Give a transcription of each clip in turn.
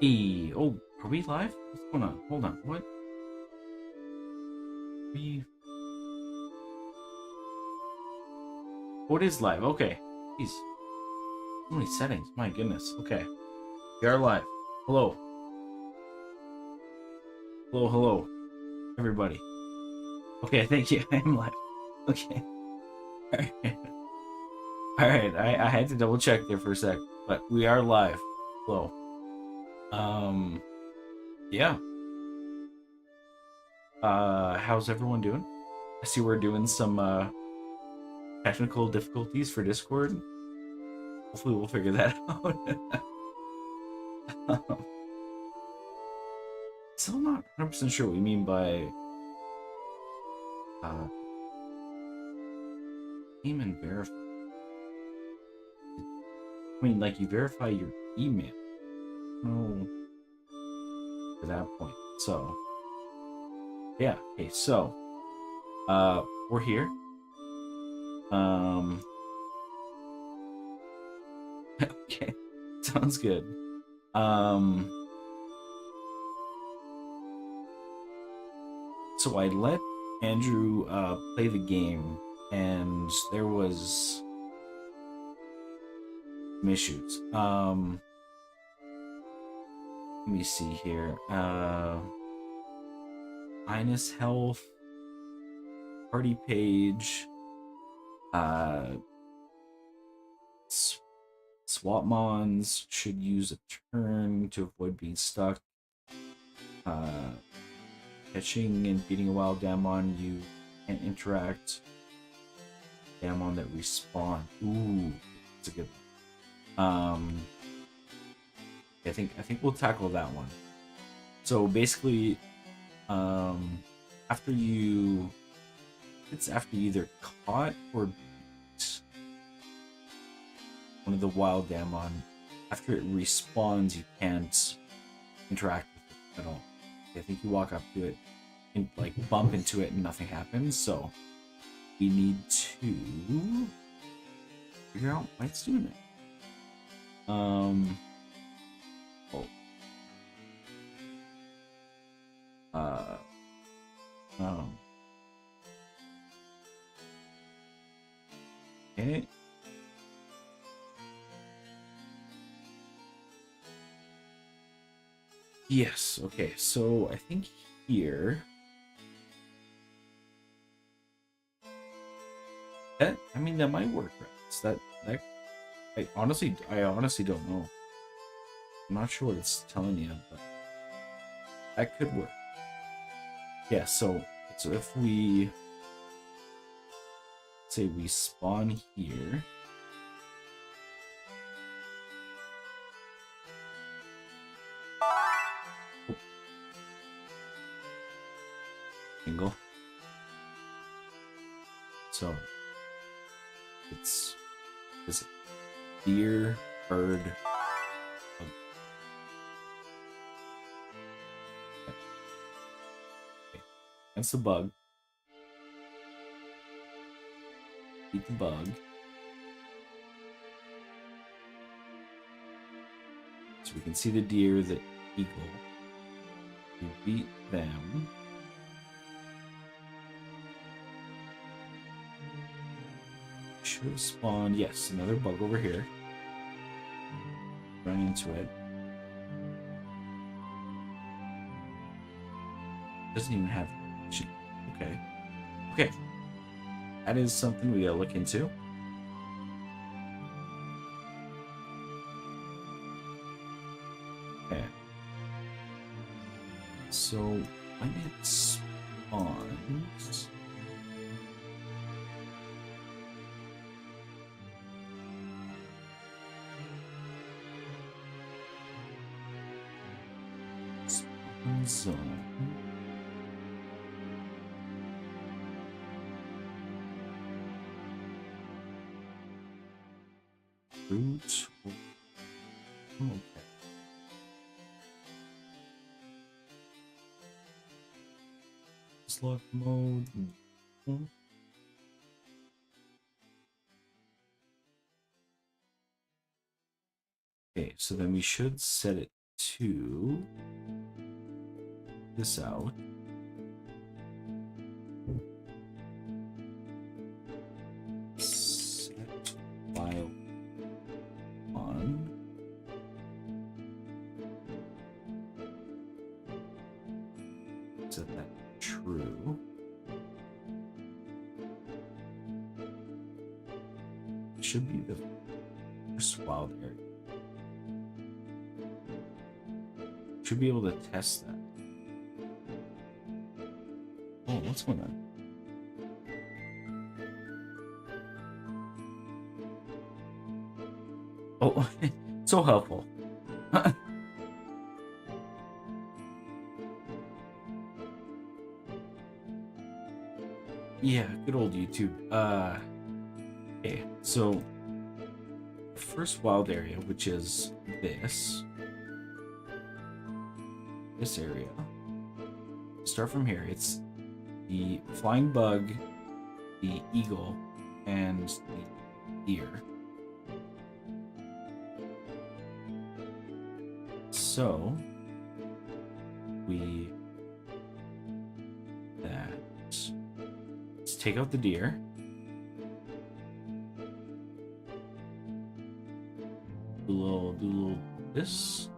Hey, oh, are we live? What's going on? Hold on, what? We... Oh, it is live, okay. Jeez, so many settings, my goodness. Okay, we are live. Hello. Hello, hello, everybody. Okay, thank you, I'm live. Okay. Alright, Alright, I had to double check there for a sec, but we are live. Hello. Yeah. How's everyone doing? I see we're doing some, technical difficulties for Discord. Hopefully we'll figure that out. Still not 100% sure what we mean by uh, name and verify. I mean, like you verify your email. No, to that point. So, yeah. Okay, so we're here. Um, okay, sounds good. Um, so I let Andrew play the game, and there was some issues. Let me see here. Minus health, party page, uh, Swapmons should use a turn to avoid being stuck. Uh, Catching and beating a wild Damnedmon, you can't interact. Damnedmon that respawn. Ooh, that's a good one. I think we'll tackle that one. So basically, after you, it's after you either caught or beat one of the wild Damnedmon. After it respawns, you can't interact with it at all. I think you walk up to it and like bump into it and nothing happens. So we need to figure out why it's doing it. Oh. Um. Okay. Yes, okay, so I think here that that might work, right? So that I honestly don't know. I'm not sure what it's telling you, but that could work. Yeah, so if we say we spawn here. Oh. Single. So it's deer, bird. Okay. That's the bug. Beat the bug. So we can see the deer, the eagle. We beat them. Should have spawned, yes, another bug over here. Run into it. Doesn't even have. Okay. Okay. That is something we gotta look into. Okay. So when it spawns. Spawn zone. Root. Okay. Slot mode. Okay, so then we should set it to this out. Set file on. Set that true. Should be the first wild area. Should be able to test that. Oh, what's going on? Oh, so helpful. Yeah, good old YouTube. Okay, so first wild area, which is this area. Start from here. It's the flying bug, the eagle, and the deer. So we let's take out the deer. Do a little this.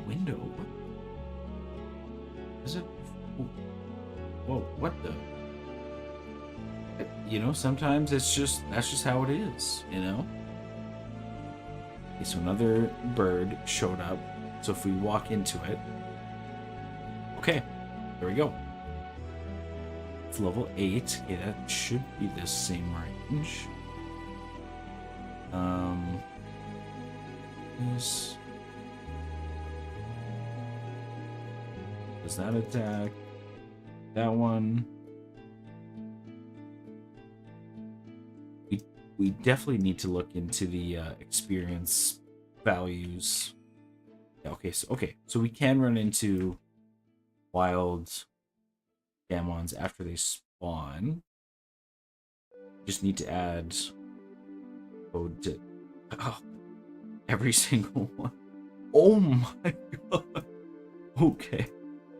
Window? What? Is it? Whoa, what the? You know, sometimes that's just how it is, you know? Okay, so another bird showed up. So if we walk into it, okay, there we go. It's level 8. Okay, that should be the same range. This does that attack? That one. We definitely need to look into the experience values. Yeah, okay, so we can run into wild Damnedmons after they spawn. Just need to add code to every single one. Oh my god. Okay.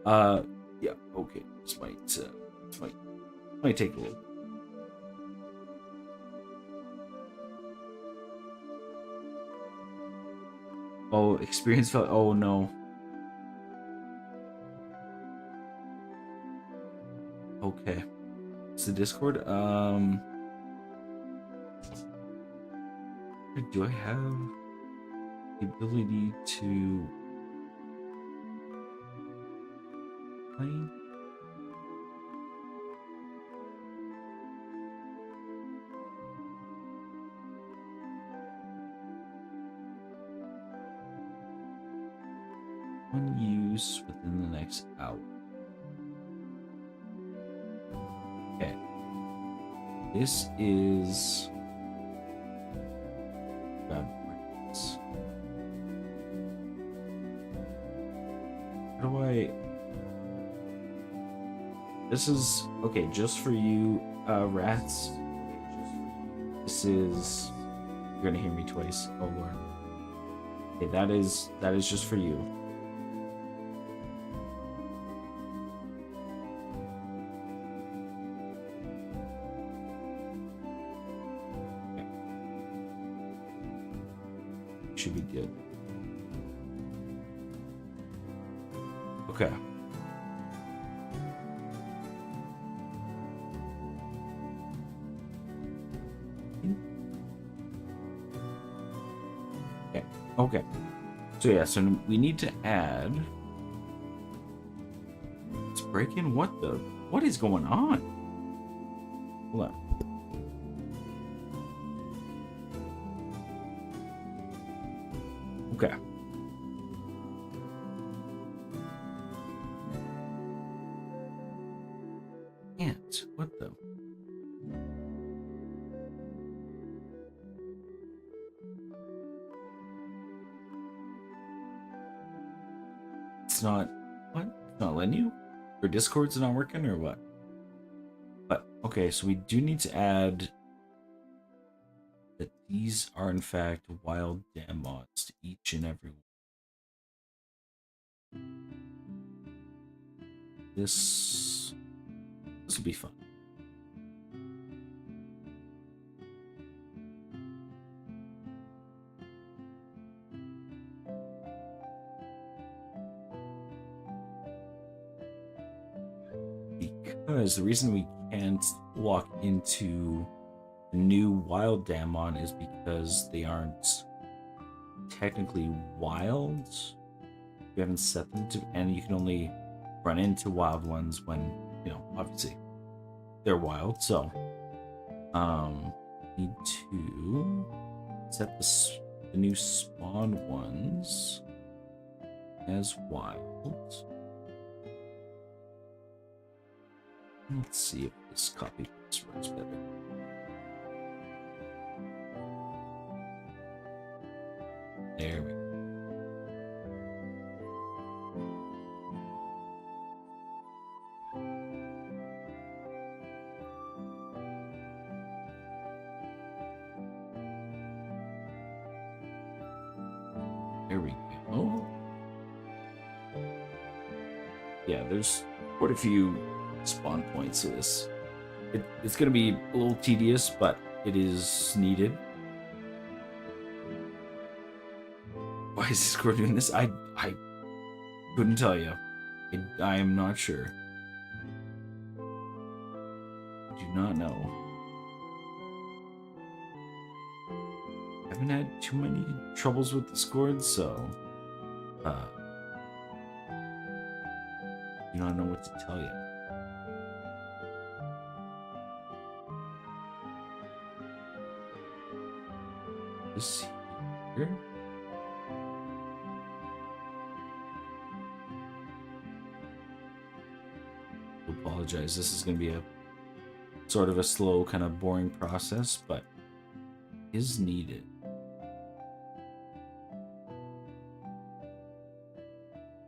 Yeah. Okay. This might take a little. Oh, experience felt. Oh no. Okay. It's the Discord. Do I have the ability to play? One use within the next hour. Okay. This is God. How do I? This is okay. Just for you, rats. This is. You're gonna hear me twice. Oh lord. Okay, that is just for you. Should be good. Okay. Okay. So yeah, so we need to add. Let's break in. What is going on? Hold on. Okay. Ant, what the? It's not. What? It's not letting you? Or Discord's not working or what? But okay, so we do need to add These are in fact wild Damnedmons to each and every one. This will be fun. Because the reason we can't walk into the new wild Damnedmon is because they aren't technically wild. We haven't set them to, and you can only run into wild ones when, you know, obviously they're wild. So, need to set the new spawn ones as wild. Let's see if this copy paste works better. There we go. There we go. Yeah, there's quite a few spawn points to this. It's going to be a little tedious, but it is needed. Why is Discord doing this? I couldn't tell you. I am not sure. I do not know. I haven't had too many troubles with Discord, so do not know what to tell you. This here. I apologize. This is going to be a sort of a slow, kind of boring process, but is needed.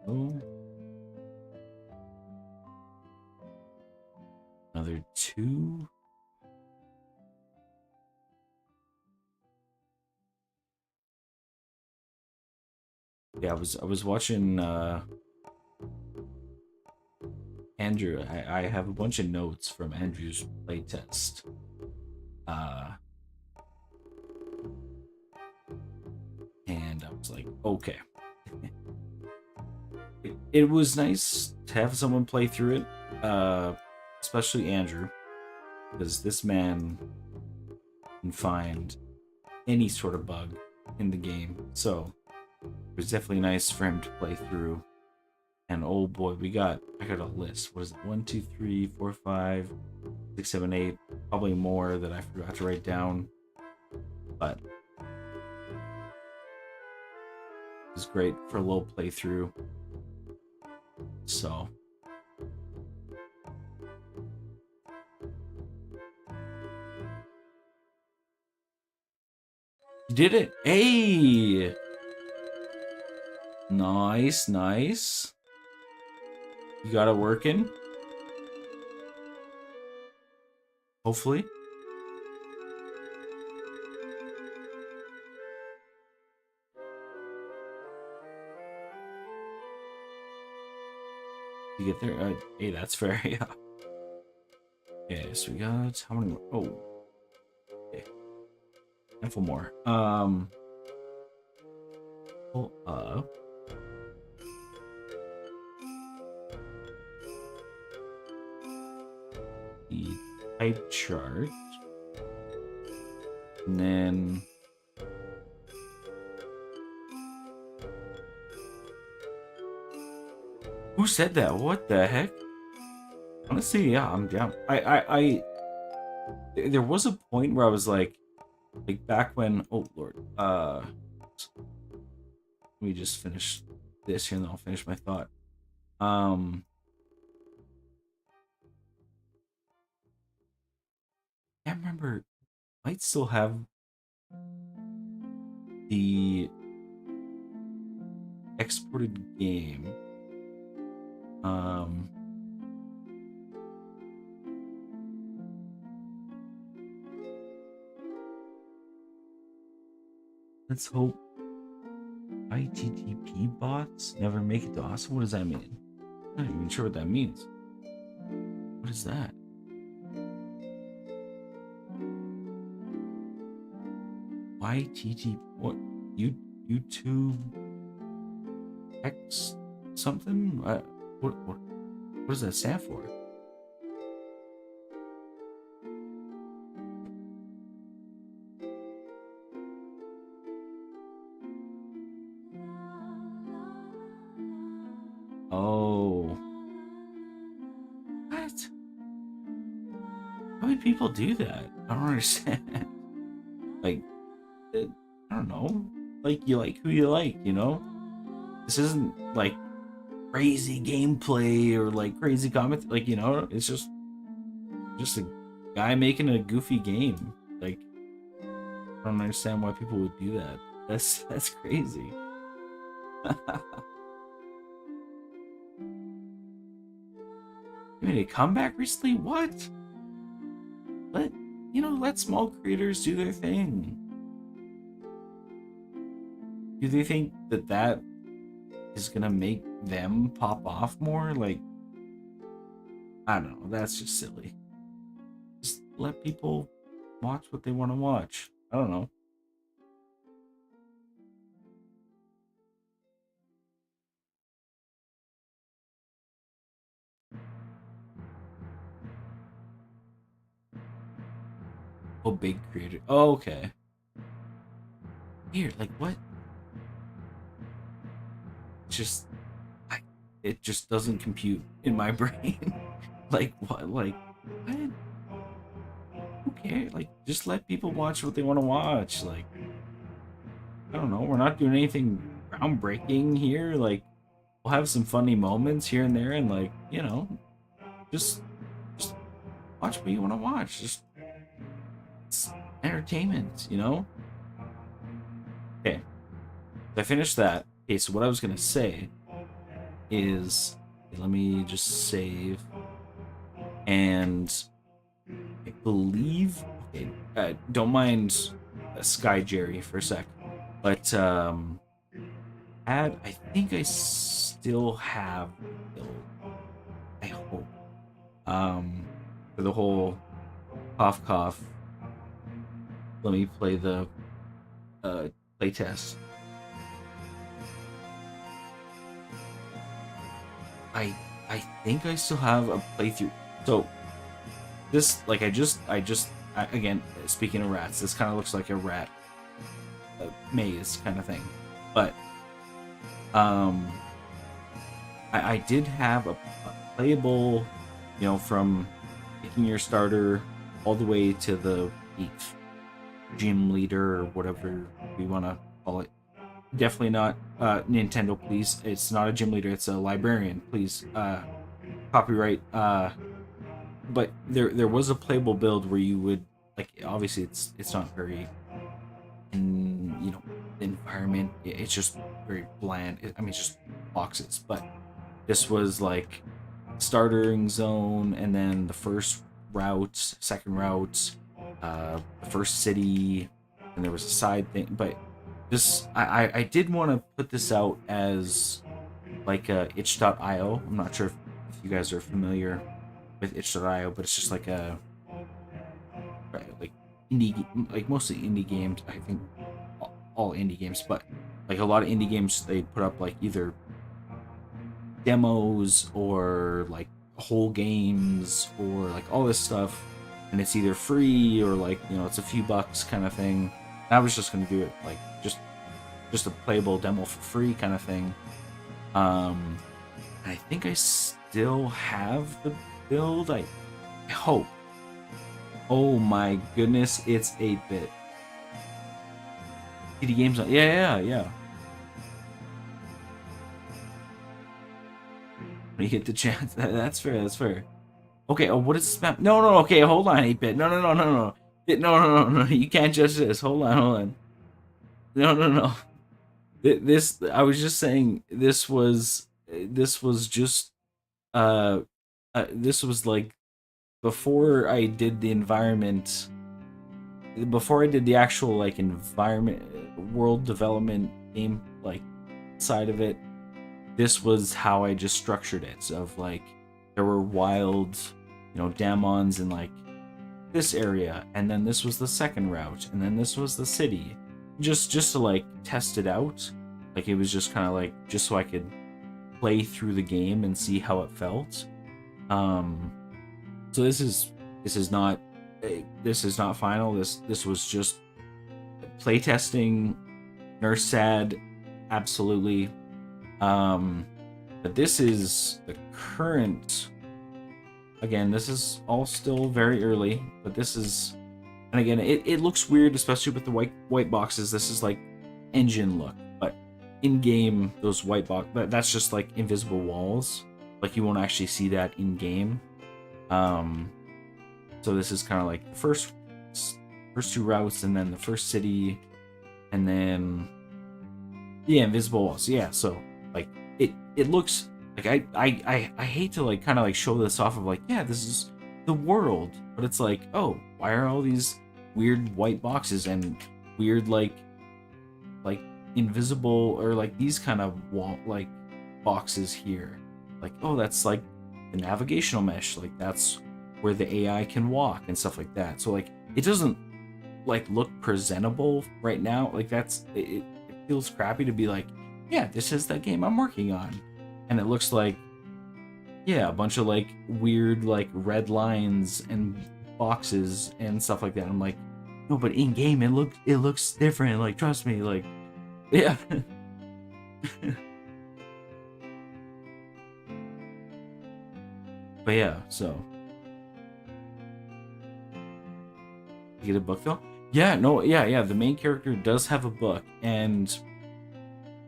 Oh. Another 2. Yeah, I was watching Andrew. I have a bunch of notes from Andrew's playtest. And I was like, okay. It was nice to have someone play through it, especially Andrew, because this man can find any sort of bug in the game. So it was definitely nice for him to play through. And oh boy, I got a list. What is it? 1, 2, 3, 4, 5, 6, 7, 8. Probably more that I forgot to write down. But it was great for a little playthrough. So you did it. Hey! Nice, nice. You got it working? Hopefully. You get there? Hey, that's fair, yeah. Okay, so we got how many more? Oh. Okay. Handful more. Pull up. The type chart. And then who said that? What the heck? Honestly, yeah, I'm down. There was a point where I was like back when, oh lord, let me just finish this here and then I'll finish my thought. Can't remember. Might still have the exported game. Let's hope ITTP bots never make it to awesome. What does that mean? I'm not even sure what that means. What is that? YTT what? YouTube X something? What does that stand for? Oh. What? How many people do that? I don't understand. Like, I don't know. Like, you like who you like, you know? This isn't like crazy gameplay or like crazy comment. Like, you know, it's just a guy making a goofy game. Like, I don't understand why people would do that. That's crazy. You made a comeback recently? What? Let let small creators do their thing. Do they think that is gonna make them pop off more? Like, I don't know. That's just silly. Just let people watch what they want to watch. I don't know. Oh, big creator. Oh, okay. Weird. Like, what? Just, it just doesn't compute in my brain. Like, what? Like, what? Who cares? Like, just let people watch what they want to watch. Like, I don't know. We're not doing anything groundbreaking here. Like, we'll have some funny moments here and there, and like, just just watch what you want to watch. Just it's entertainment, you know. Okay, I finished that. Okay, so what I was gonna say is, let me just save, and I believe. Okay, don't mind Sky Jerry for a sec, but I think I still have build. I hope. For the whole cough cough. Let me play the play test. I think I still have a playthrough. So this, like, again, speaking of rats, this kind of looks like a rat maze kind of thing, but I did have a playable, from picking your starter all the way to the gym leader or whatever we want to call it. Definitely not Nintendo, please. It's not a gym leader. It's a librarian, please. Copyright. But there was a playable build where you would, like, obviously it's not very environment. It's just very bland. I mean, it's just boxes. But this was like starting zone, and then the first route, second route, the first city, and there was a side thing. But this, I did want to put this out as like itch.io. I'm not sure if you guys are familiar with itch.io, but it's just like a like indie, like mostly indie games. I think all indie games, but like a lot of indie games, they put up like either demos or like whole games or like all this stuff, and it's either free or like it's a few bucks kind of thing. And I was just gonna do it like just a playable demo for free kind of thing. I think I still have the build. I hope. Oh my goodness, it's 8-bit. PD games on. Yeah. When you get the chance, that's fair. Okay. Oh, what is this map? No. Okay, hold on, 8-bit. No. No. You can't judge this. Hold on. No. This. I was just saying. This was just. This was like before I did the environment. before I did the actual like environment, world development game like side of it, this was how I just structured it. Of like, there were wild, Damons in like this area, and then this was the second route, and then this was the city, just to like test it out. Like it was just kind of like just so I could play through the game and see how it felt. Um, so this is not final. This was just playtesting. Nurse sad, absolutely. But this is the current. Again, this is all still very early, but this is, and again, it looks weird, especially with the white boxes. This is like engine look, but in game, those white box, that's just like invisible walls. Like you won't actually see that in game. So this is kind of like the first two routes, and then the first city, and then invisible walls. Yeah, so like it looks like I hate to like kind of like show this off of like, yeah, this is the world, but it's like, oh, why are all these weird white boxes and weird like invisible or like these kind of wall like boxes here? Like, oh, that's like the navigational mesh, like that's where the AI can walk and stuff like that. So like it doesn't like look presentable right now. Like it feels crappy to be like, yeah, this is the game I'm working on, and it looks like, yeah, a bunch of like weird like red lines and boxes and stuff like that. I'm like, no, but in game it looks different. Like, trust me, like, yeah. But yeah, so you get a book though. Yeah, no, yeah. The main character does have a book, and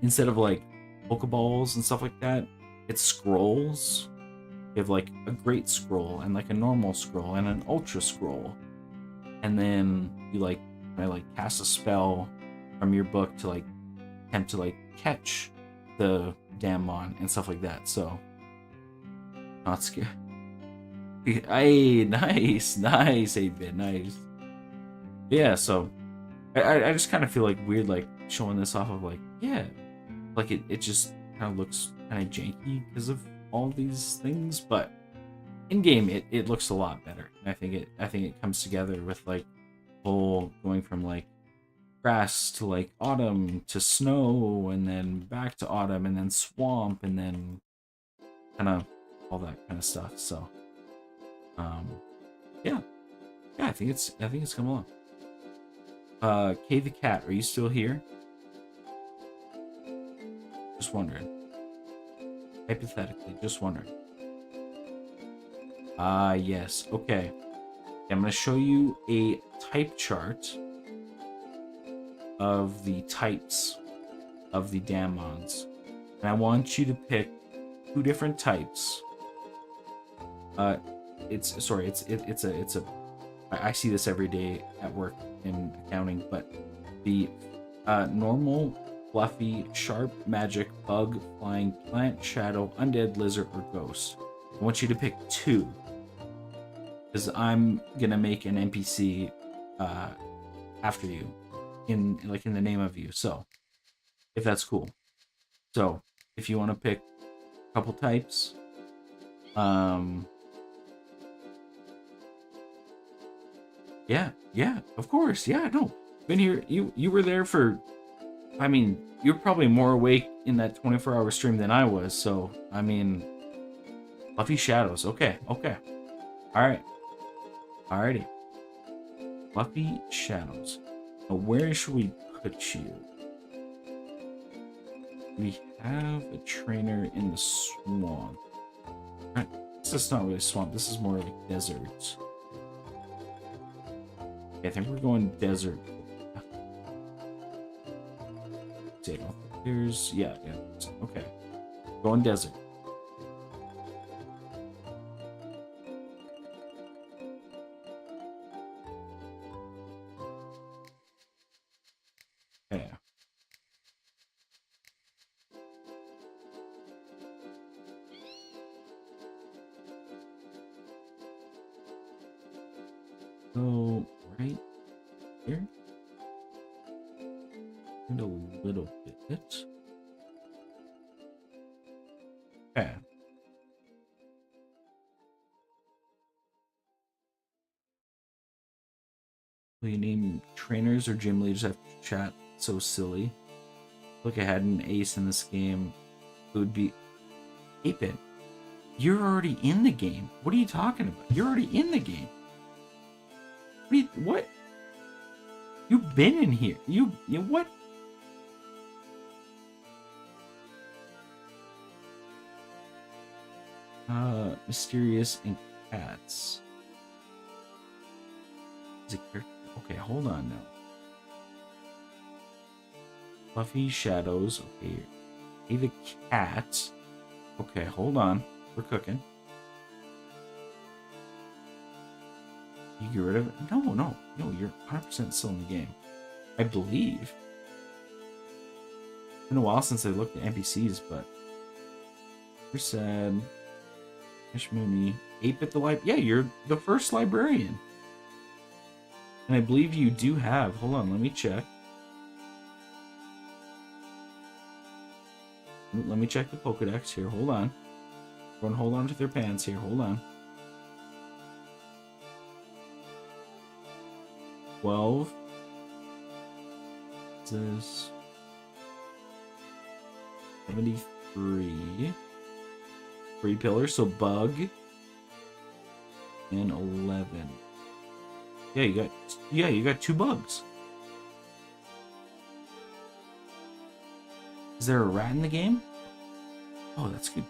instead of like Pokeballs and stuff like that, it's scrolls. You have like a great scroll and like a normal scroll and an ultra scroll, and then you like cast a spell from your book to like attempt to like catch the Damnedmon and stuff like that. So not scary. Hey, nice, 8-bit, nice. Yeah, so I just kind of feel like weird like showing this off of like, yeah, like it just kind of looks kind of janky because of all these things, but in game it looks a lot better. And I think it comes together with like whole going from like grass to like autumn to snow, and then back to autumn, and then swamp, and then kind of all that kind of stuff. So yeah, I think it's come along. Kay the cat, are you still here? Just wondering. Hypothetically, just wondering. Yes. Okay. I'm going to show you a type chart of the types of the Damnedmons. And I want you to pick 2 different types. I see this every day at work in accounting, but the normal, fluffy, sharp, magic, bug, flying, plant, shadow, undead, lizard, or ghost. I want you to pick 2, because I'm gonna make an NPC after you, in the name of you. So, if that's cool. So, if you want to pick a couple types, yeah, of course, yeah, no, been here. You were there for. I mean, you're probably more awake in that 24-hour stream than I was. So, I mean, fluffy shadows. Okay. Alrighty. Fluffy shadows. Now, where should we put you? We have a trainer in the swamp. This is not really swamp. This is more like desert. Okay, I think we're going desert. There's yeah. Okay, going desert. Okay. So right here. And a little bit. Okay. Will you name trainers or gym leaders after chat? So silly. Look, I had an ace in this game. It would be Ape It. You're already in the game. What are you talking about? You're already in the game. What? You've been in here. You what? Mysterious and cats. Is it character? Okay, hold on now. Fluffy shadows. Okay. Hey, the cat. Okay, hold on. We're cooking. You get rid of it? No, you're 100% still in the game. I believe. It's been a while since I looked at NPCs, but you're sad. Fish Mooney. Ape at the yeah, you're the first librarian. And I believe you do have. Hold on, let me check. Let me check the Pokedex here. Hold on. Everyone hold on to their pants here. Hold on. 12. This is 73. 3 pillars, so bug. And 11. Yeah, you got 2 bugs. Is there a rat in the game? Oh, that's good.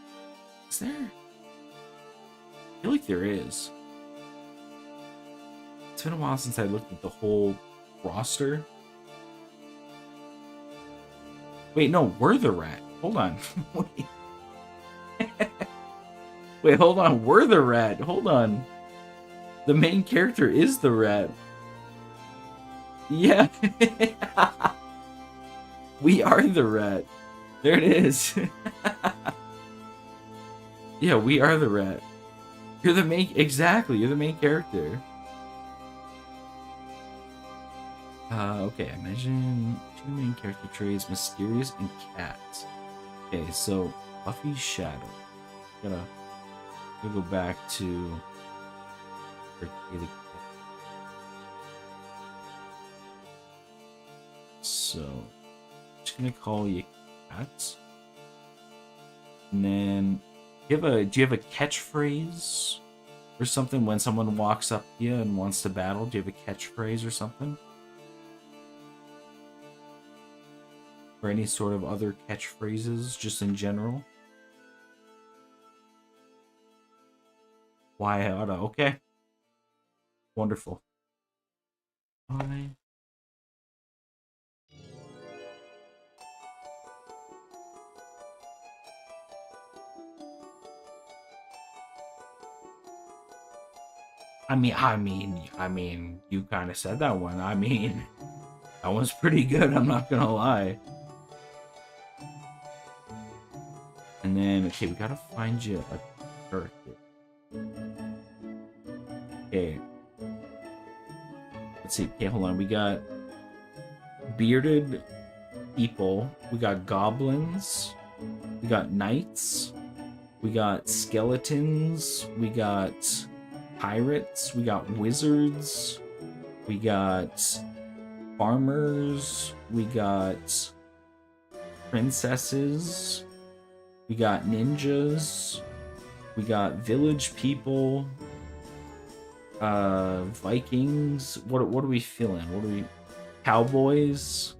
Is there? I feel like there is. It's been a while since I looked at the whole roster. Wait, no, we're the rat. Hold on. Wait. Wait, hold on. We're the rat. Hold on. The main character is the rat. Yeah. We are the rat. There it is. Yeah, we are the rat. You're the main... Exactly, you're the main character. Okay, imagine 2 main character traits, Mysterious and Cat. Okay, so Buffy Shadow. Gotta go back to... So, I'm just gonna call you Cat. And then, do you have a catchphrase or something when someone walks up to you and wants to battle? Do you have a catchphrase or something? Or any sort of other catchphrases, just in general? Why oughta? Okay. Wonderful. I mean, you kind of said that one. I mean, that one's pretty good. I'm not gonna lie. And then, okay, we gotta find you a character. Okay. Let's see. Okay, hold on. We got bearded people. We got goblins. We got knights. We got skeletons. We got pirates. We got wizards. We got farmers. We got princesses. We got ninjas. We got village people. Vikings. What are we feeling? What are we? Cowboys.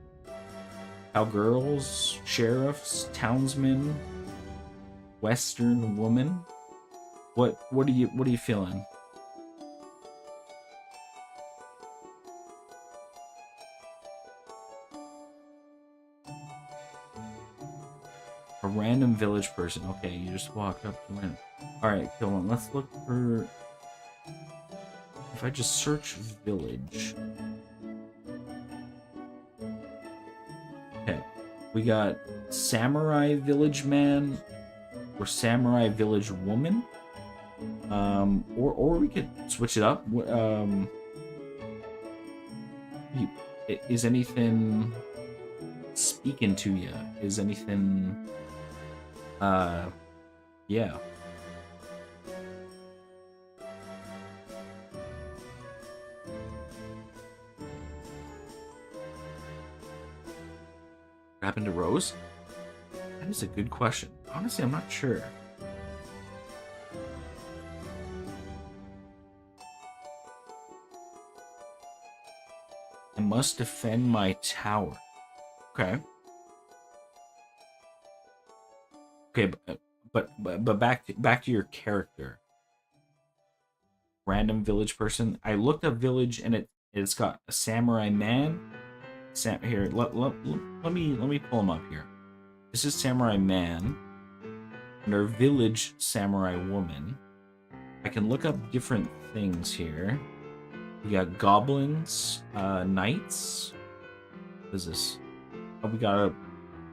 Cowgirls. Sheriffs. Townsmen. Western woman. What are you feeling? A random village person. Okay, you just walk up to him. Alright, hold on. Let's look for... If I just search village... Okay. We got samurai village man or samurai village woman. Or we could switch it up. Is anything speaking to you? Is anything, yeah. What happened to Rose? That is a good question. Honestly, I'm not sure. I must defend my tower. Okay. Okay, but back to your character. Random village person. I looked up village and it's got a samurai man. Here, let me pull him up here. This is samurai man. And our village samurai woman. I can look up different things here. We got goblins, knights. What is this? Oh, we got a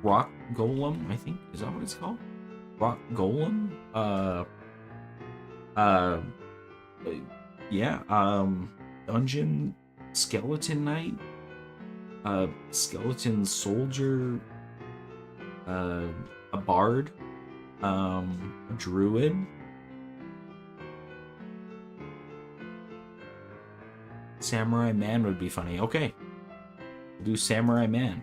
rock golem, I think. Is that what it's called? Rock golem? Yeah, dungeon skeleton knight, skeleton soldier, a bard, a druid. Samurai man would be funny. Okay, we'll do samurai man.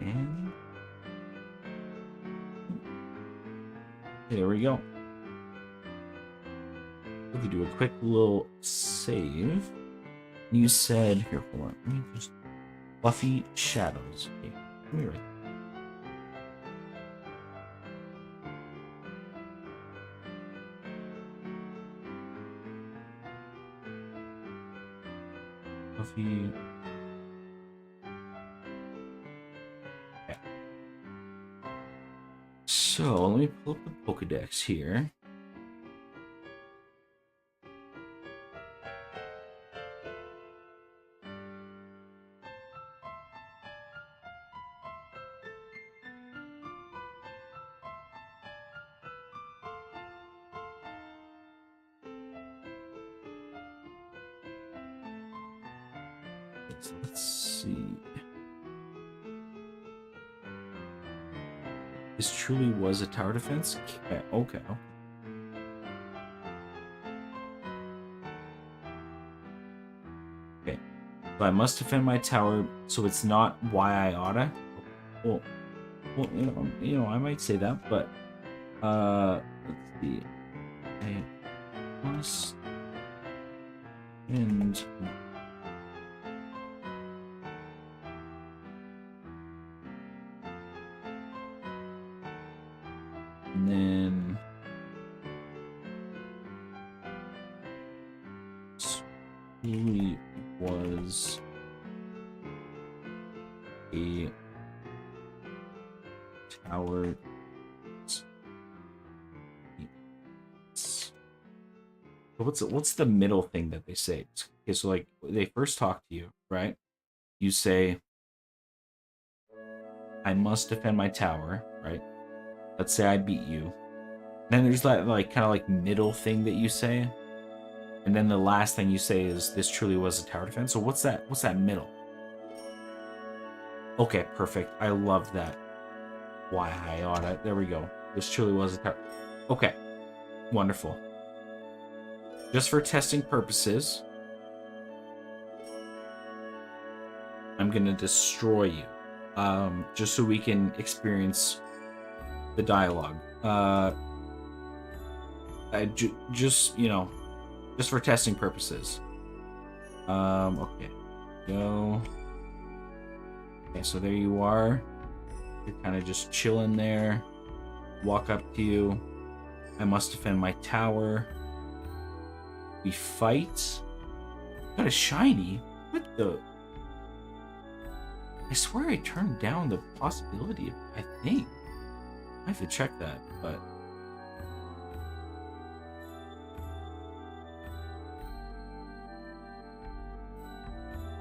And there we go. We could do a quick little save. You said, here, hold on. Let me just Fluffy Shadows. Okay, let me write. Fluffy. Okay. So let me pull up the Pokedex here. Let's see. This truly was a tower defense? Okay. Okay. So I must defend my tower, so it's not why I oughta. Well, you know, I might say that, but let's see. I must and then really was a tower. What's the middle thing that they say? Okay, so like they first talk to you, right? You say, "I must defend my tower," right? Let's say I beat you. Then there's that like kind of like middle thing that you say, and then the last thing you say is, "This truly was a tower defense." So what's that? What's that middle? Okay, perfect. I love that. Why I oughta. There we go. This truly was a tower. Okay, wonderful. Just for testing purposes, I'm gonna destroy you, just so we can experience the dialogue. Just you know, just for testing purposes. Okay, go. Okay, so there you are. You're kind of just chilling there. Walk up to you. I must defend my tower. We fight. Got a shiny. What the? I swear I turned down the possibility of, I think. I have to check that, but...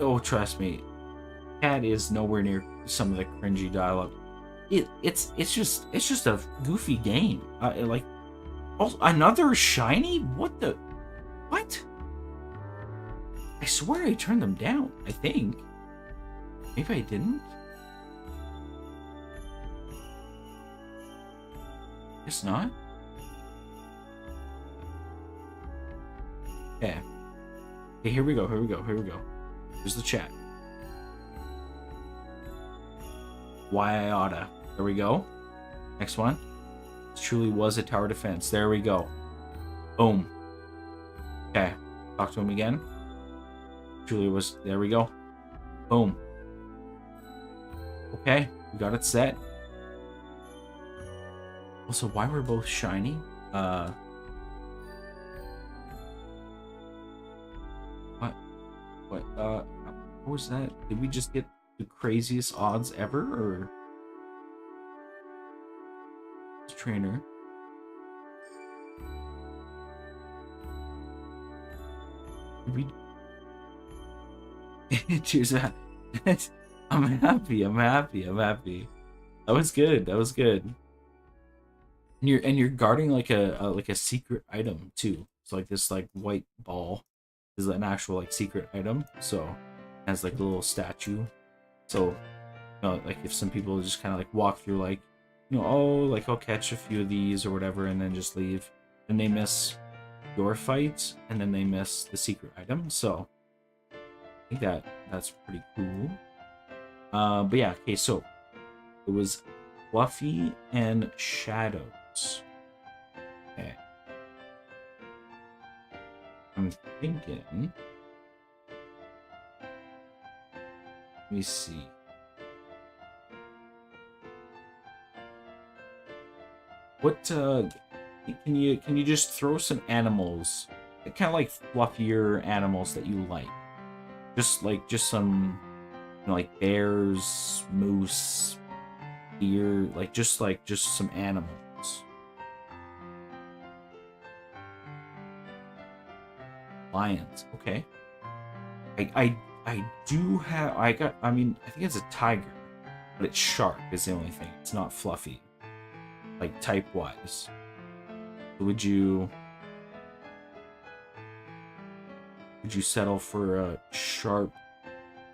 Oh, trust me. Cat is nowhere near some of the cringy dialogue. It's just a goofy game. Oh, another shiny? What the? What? I swear I turned them down. I think. Maybe I didn't. Guess not. Yeah. Okay, here we go. Here we go. Here we go. Here's the chat. Why I oughta. There we go. Next one. This truly was a tower defense. There we go. Boom. Okay. Talk to him again. Truly was. There we go. Boom. Okay. We got it set. Also, why we're both shiny? What was that? Did we just get the craziest odds ever, or trainer? Did we cheers that. I'm happy. I'm happy. I'm happy. That was good. That was good. And you're guarding like a secret item too. It's like this like white ball is an actual like secret item. So it has like a little statue. So you know, like if some people just kind of like walk through like, you know, oh, like I'll catch a few of these or whatever and then just leave, and they miss your fight and then they miss the secret item. So I think that's pretty cool. But yeah, okay, so it was Fluffy and Shadows. Okay. I'm thinking. Let me see. What can you just throw some animals, kind of like fluffier animals that you like? Just some, you know, like bears, moose, deer, just some animals. Lions, okay. I do have, I mean, I think it's a tiger, but it's shark is the only thing. It's not fluffy, like type wise. Would you settle for a sharp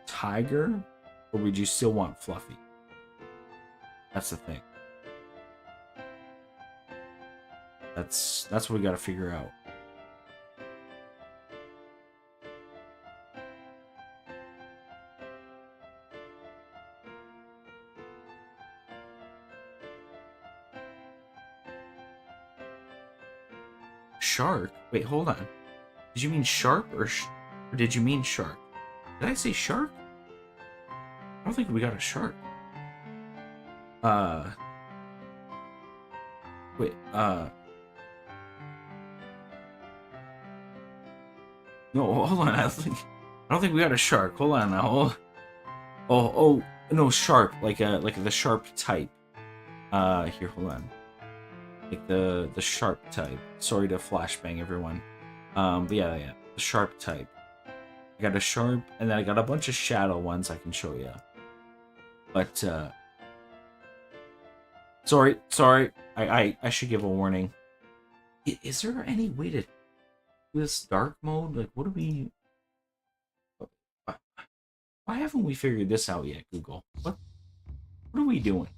tiger, or would you still want fluffy? That's the thing. That's what we got to figure out. Shark? Wait, hold on. Did you mean sharp or did you mean shark? Did I say shark? I don't think we got a shark. Wait, no, hold on. I don't think we got a shark. Hold on now. Oh, no, sharp, like the sharp type. Here, hold on. Like the sharp type. Sorry to flashbang everyone. But yeah, the sharp type. I got a sharp, and then I got a bunch of shadow ones I can show you. But sorry. I should give a warning. Is there any way to do this dark mode? Like, what do we? Why haven't we figured this out yet, Google? What are we doing?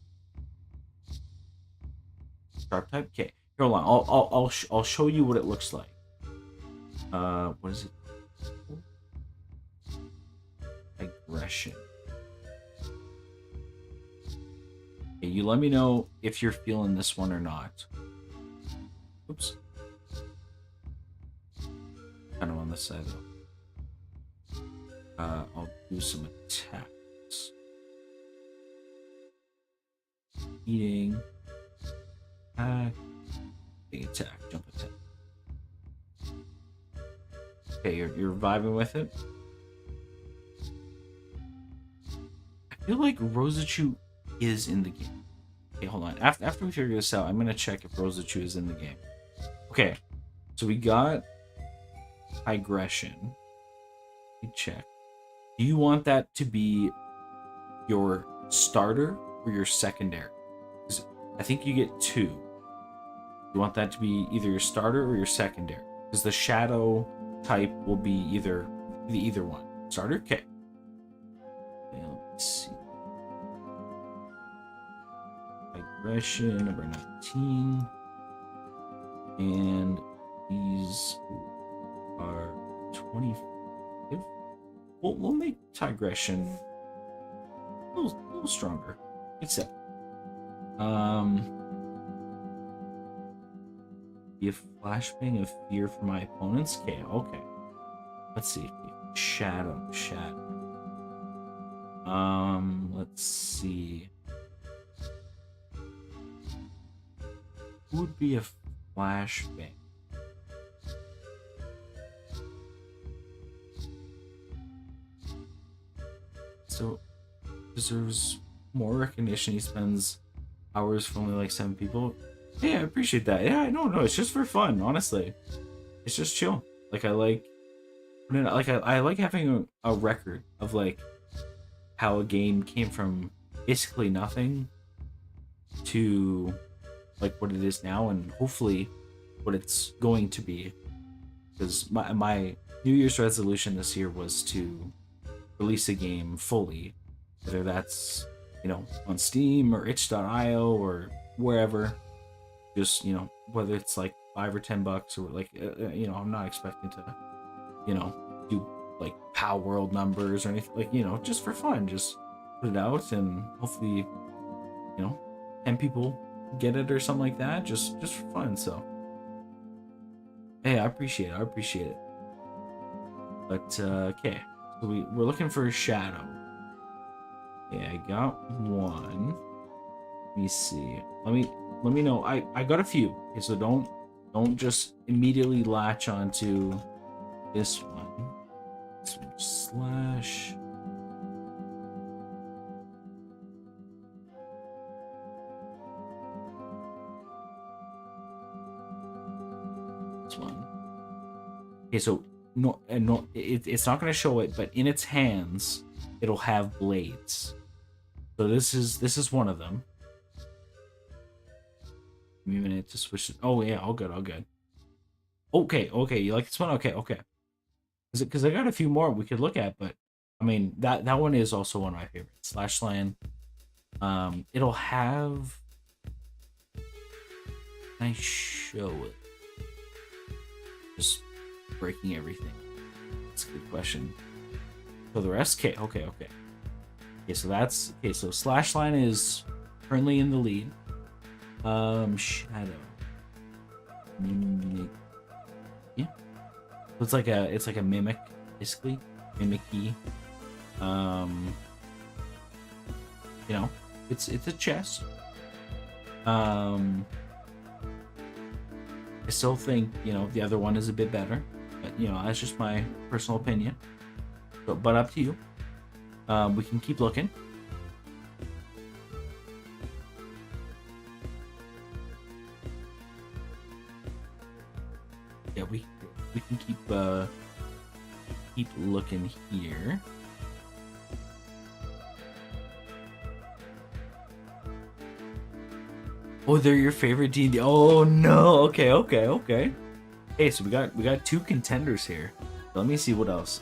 Sharp type. Okay, here, hold on. I'll show you what it looks like. What is it? Aggression. Okay, you let me know if you're feeling this one or not. Oops. Kind of on this side though. I'll do some attacks. Eating. Big attack. Jump attack. Okay, you're vibing with it. I feel like Rosachu is in the game. Okay, hold on. After we figure this out, I'm gonna check if Rosachu is in the game. Okay, so we got aggression. Let me check. Do you want that to be your starter or your secondary? 'Cause I think you get two. You want that to be either your starter or your secondary, because the shadow type will be either one. Starter, okay. Let me see. Aggression number 19, and these are 25. We'll make Tigression a little stronger. Except, be a flashbang of fear for my opponents. Okay. Let's see. Shadow. Let's see. Who would be a flashbang? So, deserves more recognition. He spends hours for only like 7 people. Yeah, I appreciate that. Yeah, no, it's just for fun, honestly. It's just chill. Like, I like having a record of like how a game came from basically nothing to like what it is now, and hopefully what it's going to be. Because my New Year's resolution this year was to release a game fully, whether that's, you know, on Steam or itch.io or wherever. Just, you know, whether it's like $5 or $10 or like, you know, I'm not expecting to, you know, do like POW world numbers or anything, like, you know, just for fun. Just put it out and hopefully, you know, 10 people get it or something like that, just for fun. So hey, I appreciate it. But okay, so we're looking for a shadow. Okay, I got one. Let me see. Let me know. I got a few. Okay, so don't just immediately latch onto this one. Slash. This one. Okay, so it's not going to show it, but in its hands, it'll have blades. So this is one of them. Give me a minute to switch it. Oh yeah, all good. Okay, you like this one? Okay. Because I got a few more we could look at, but I mean that one is also one of my favorites. Slashland. It'll have. Can I show it? Just breaking everything. That's a good question. So the rest, okay. Okay, so that's okay. So Slashline is currently in the lead. Shadow. Yeah. So it's like a mimic, basically. Mimicky. You know, it's a chess. I still think, you know, the other one is a bit better, but you know, that's just my personal opinion. But up to you. We can keep looking. Yeah, we can keep looking here. Oh, they're your favorite D&D. Oh no. Okay. Hey, so we got 2 contenders here. Let me see what else.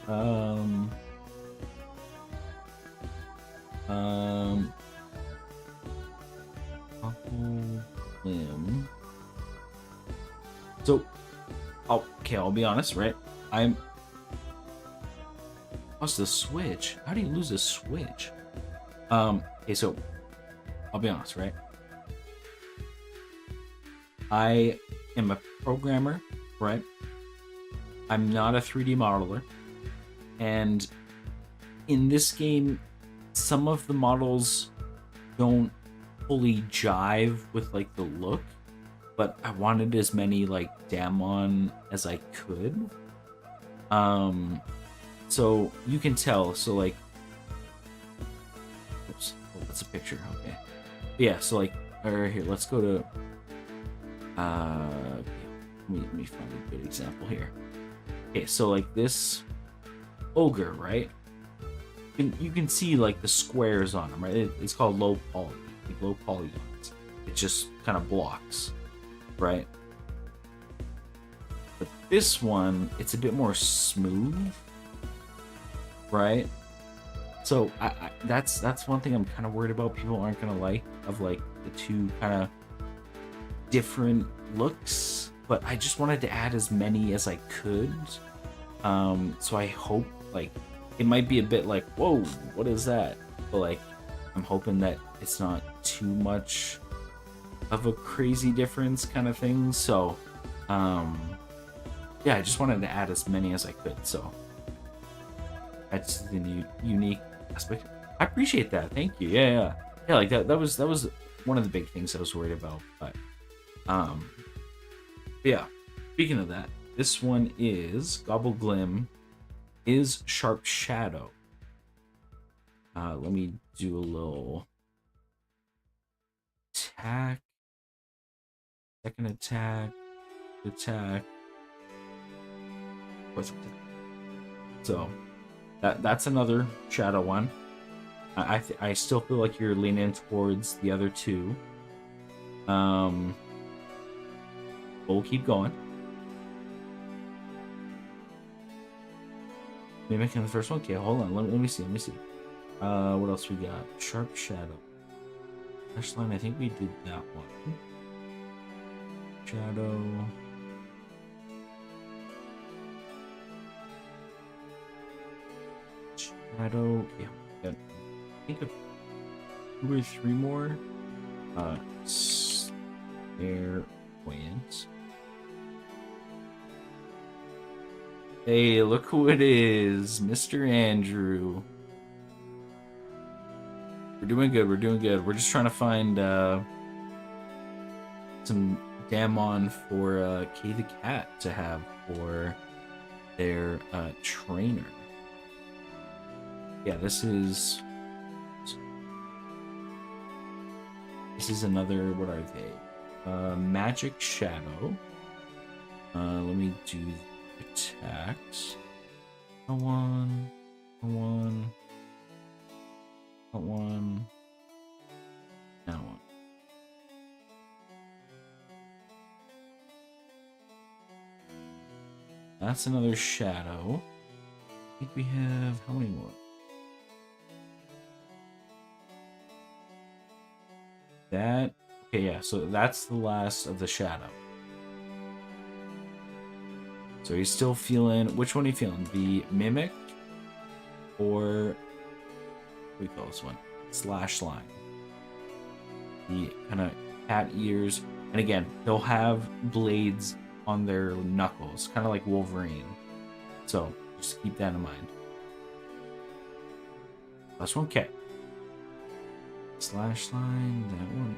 Limb. So, okay, I'll be honest, right? I'm lost the switch. How do you lose a switch? Okay, so I'll be honest, right? I am a programmer, right? I'm not a 3D modeler, and in this game, some of the models don't fully jive with like the look, but I wanted as many like Damnedmon as I could. So you can tell. So like, oops, oh, that's a picture. Okay, yeah. So like, all right, here, let's go to. Let me find a good example here. Okay, so like this ogre, right? You can see like the squares on them, right? It's called low poly, like low polygons. It just kind of blocks, right? this one, it's a bit more smooth, right? So that's one thing I'm kind of worried about. People aren't gonna like of like the two kind of different looks, but I just wanted to add as many as I could. So I hope like it might be a bit like, whoa, what is that? But like I'm hoping that it's not too much of a crazy difference kind of thing. So yeah, I just wanted to add as many as I could. So that's the unique aspect. I appreciate that. Thank you. Yeah. Like that was one of the big things I was worried about. But yeah. Speaking of that, this one is Gobbleglim is Sharp Shadow. Let me do a little attack. Second attack. What's attack? So that's another shadow one. I still feel like you're leaning towards the other two. We'll keep going. Mimicking the first one. Okay, hold on. Let me see. What else we got? Sharp Shadow. Flashline. I think we did that one. Shadow. Yeah. I think of 2 or 3 more. Clairvoyant. Hey, look who it is, Mr. Andrew. We're doing good. We're just trying to find some Damnedmon for Kay the Cat to have for their trainer. Yeah, this is another, what are they? Magic Shadow. Let me do attacks. One. That one. That's another shadow. I think we have how many more? That okay, yeah, so that's the last of the shadow. So he's still feeling, which one are you feeling? The mimic or what do we call this one? Slash line. The kind of cat ears. And again, they'll have blades on their knuckles, kind of like Wolverine. So just keep that in mind. Last one, okay. Slash line, that one.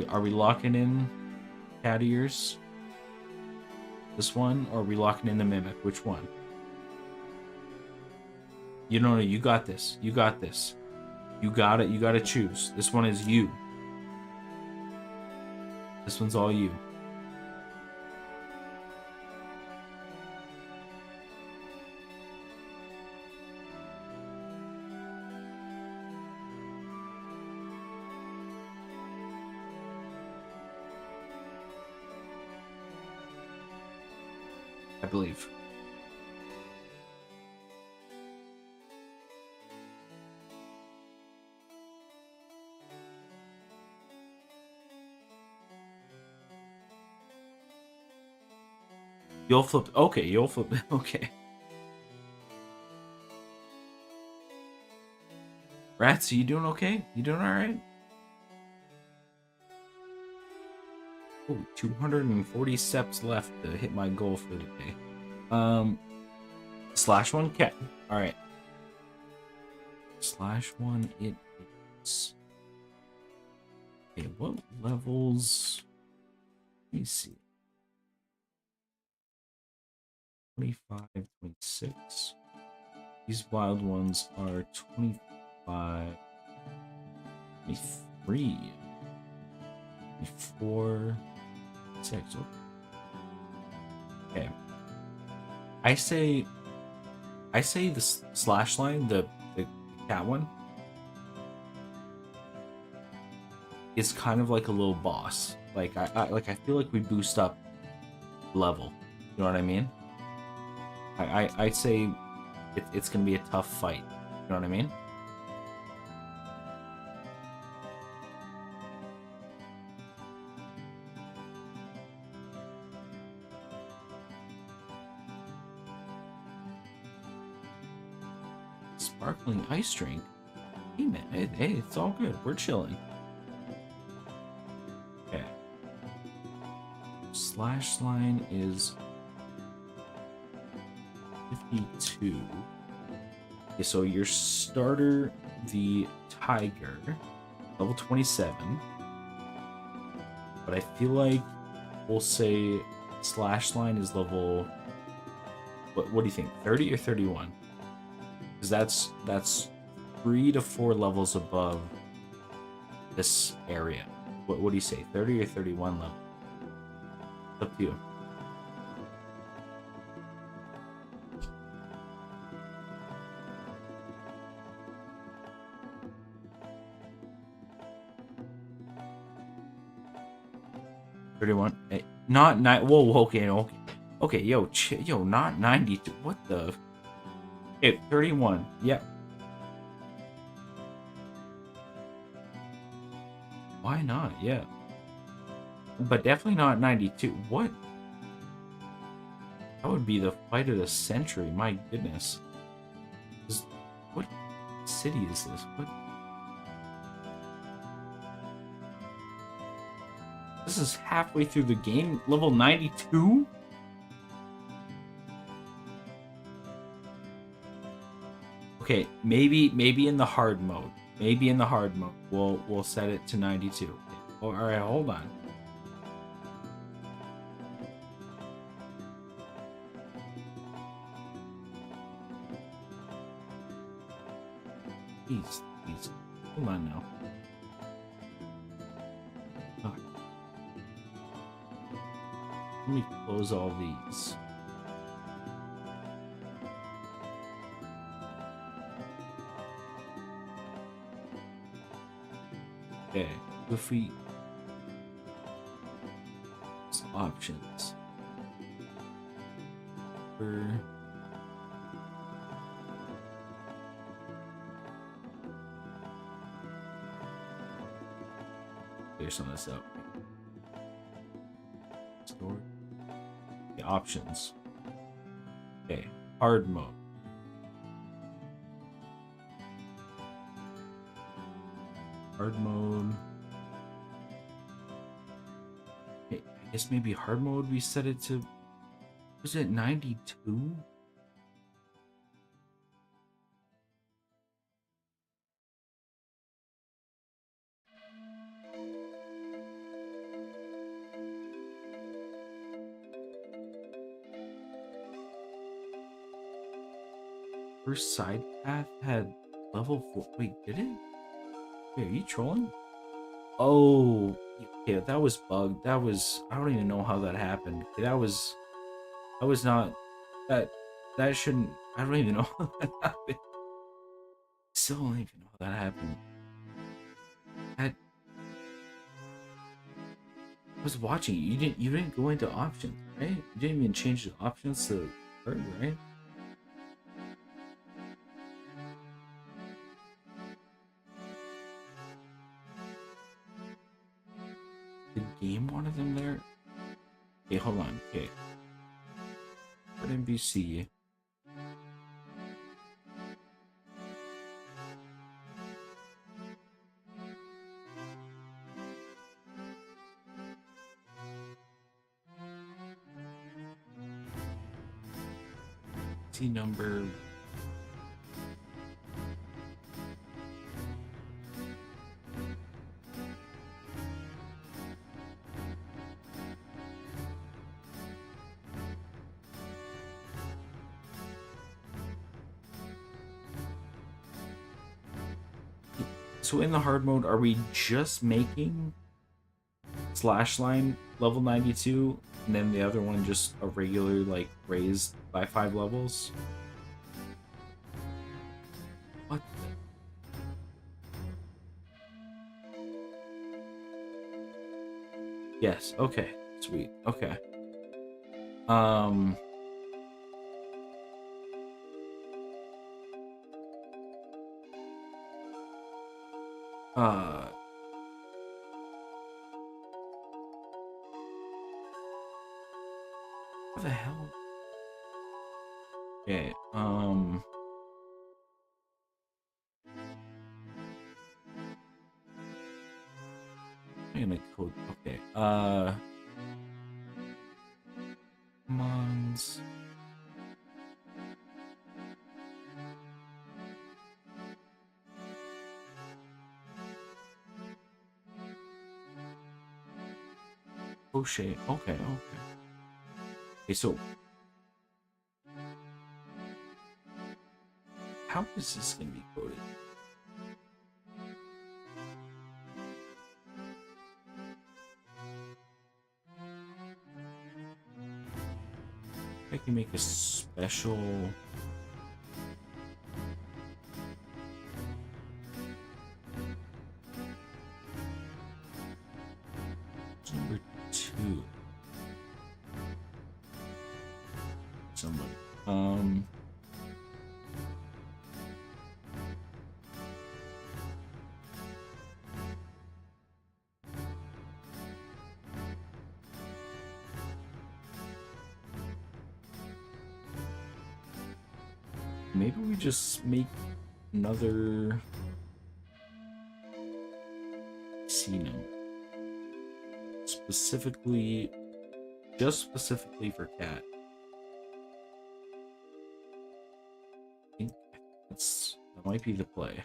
Are we locking in cat ears? This one, or are we locking in the mimic? Which one? You know, you got this. You got this. You got it. You got to choose. This one is you. This one's all you. I believe. You'll flip. Okay, you'll flip. Okay. Rats, are you doing okay? You doing all right? Oh, 240 steps left to hit my goal for the day. Slash one cat. All right. Slash one. It is. Okay, what levels? Let me see. 25, 26. These wild ones are 25, 23, 24, 6. Okay. I say I say the slash line, the cat one, is kind of like a little boss. Like I feel like we boost up level. You know what I mean? I'd say it's gonna be a tough fight. You know what I mean? Sparkling ice drink. Hey man, hey, it's all good. We're chilling. Okay. Slash line is 52. Okay, so your starter, the tiger, level 27. But I feel like we'll say slash line is level. What do you think? 30 or 31? Because that's 3 to 4 levels above this area. What do you say? 30 or 31 level? It's up to you. Not nine. Whoa, okay. Yo, not 92. What the? Okay, 31. Yeah. Why not? Yeah. But definitely not 92. What? That would be the fight of the century. My goodness. What city is this? What? This is halfway through the game. Level 92? Okay, maybe in the hard mode. Maybe in the hard mode. We'll set it to 92. Oh, all right, hold on. Please. Hold on now. Let me close all these. Okay, Goofy. Options. Clear some of this up. Store. Okay, options. Okay, hard mode. Hard mode. Okay, I guess maybe hard mode we set it to. Was it 92? First side path had level 4. Wait, did it? Wait, are you trolling? Oh, okay, that was bugged. That was. I don't even know how that happened. That was not. That shouldn't. I don't even know how that happened. Still don't even know how that happened. I was watching. You didn't go into options, right? You didn't even change the options to hard, right? The game wanted them there. Okay, hold on. Okay. What NPC? Number. So in the hard mode, are we just making slash line level 92 and then the other one just a regular like raised by 5 levels? Yes. Okay. Sweet. Okay. Uh. What the hell? Okay. I'm gonna code. Okay. Commands. Crochet. Okay. Okay. Okay. So, how is this gonna be coded? I can make a special. Number 2. Somebody. Maybe we just make another C number. Specifically, just specifically for cat. I think that might be the play.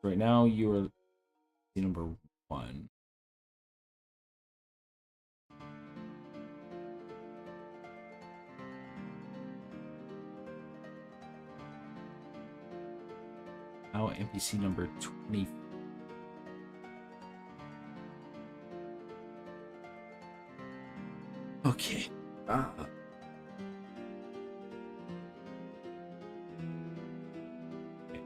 Right now, you are C number 1. Now NPC number 20. Okay. Okay,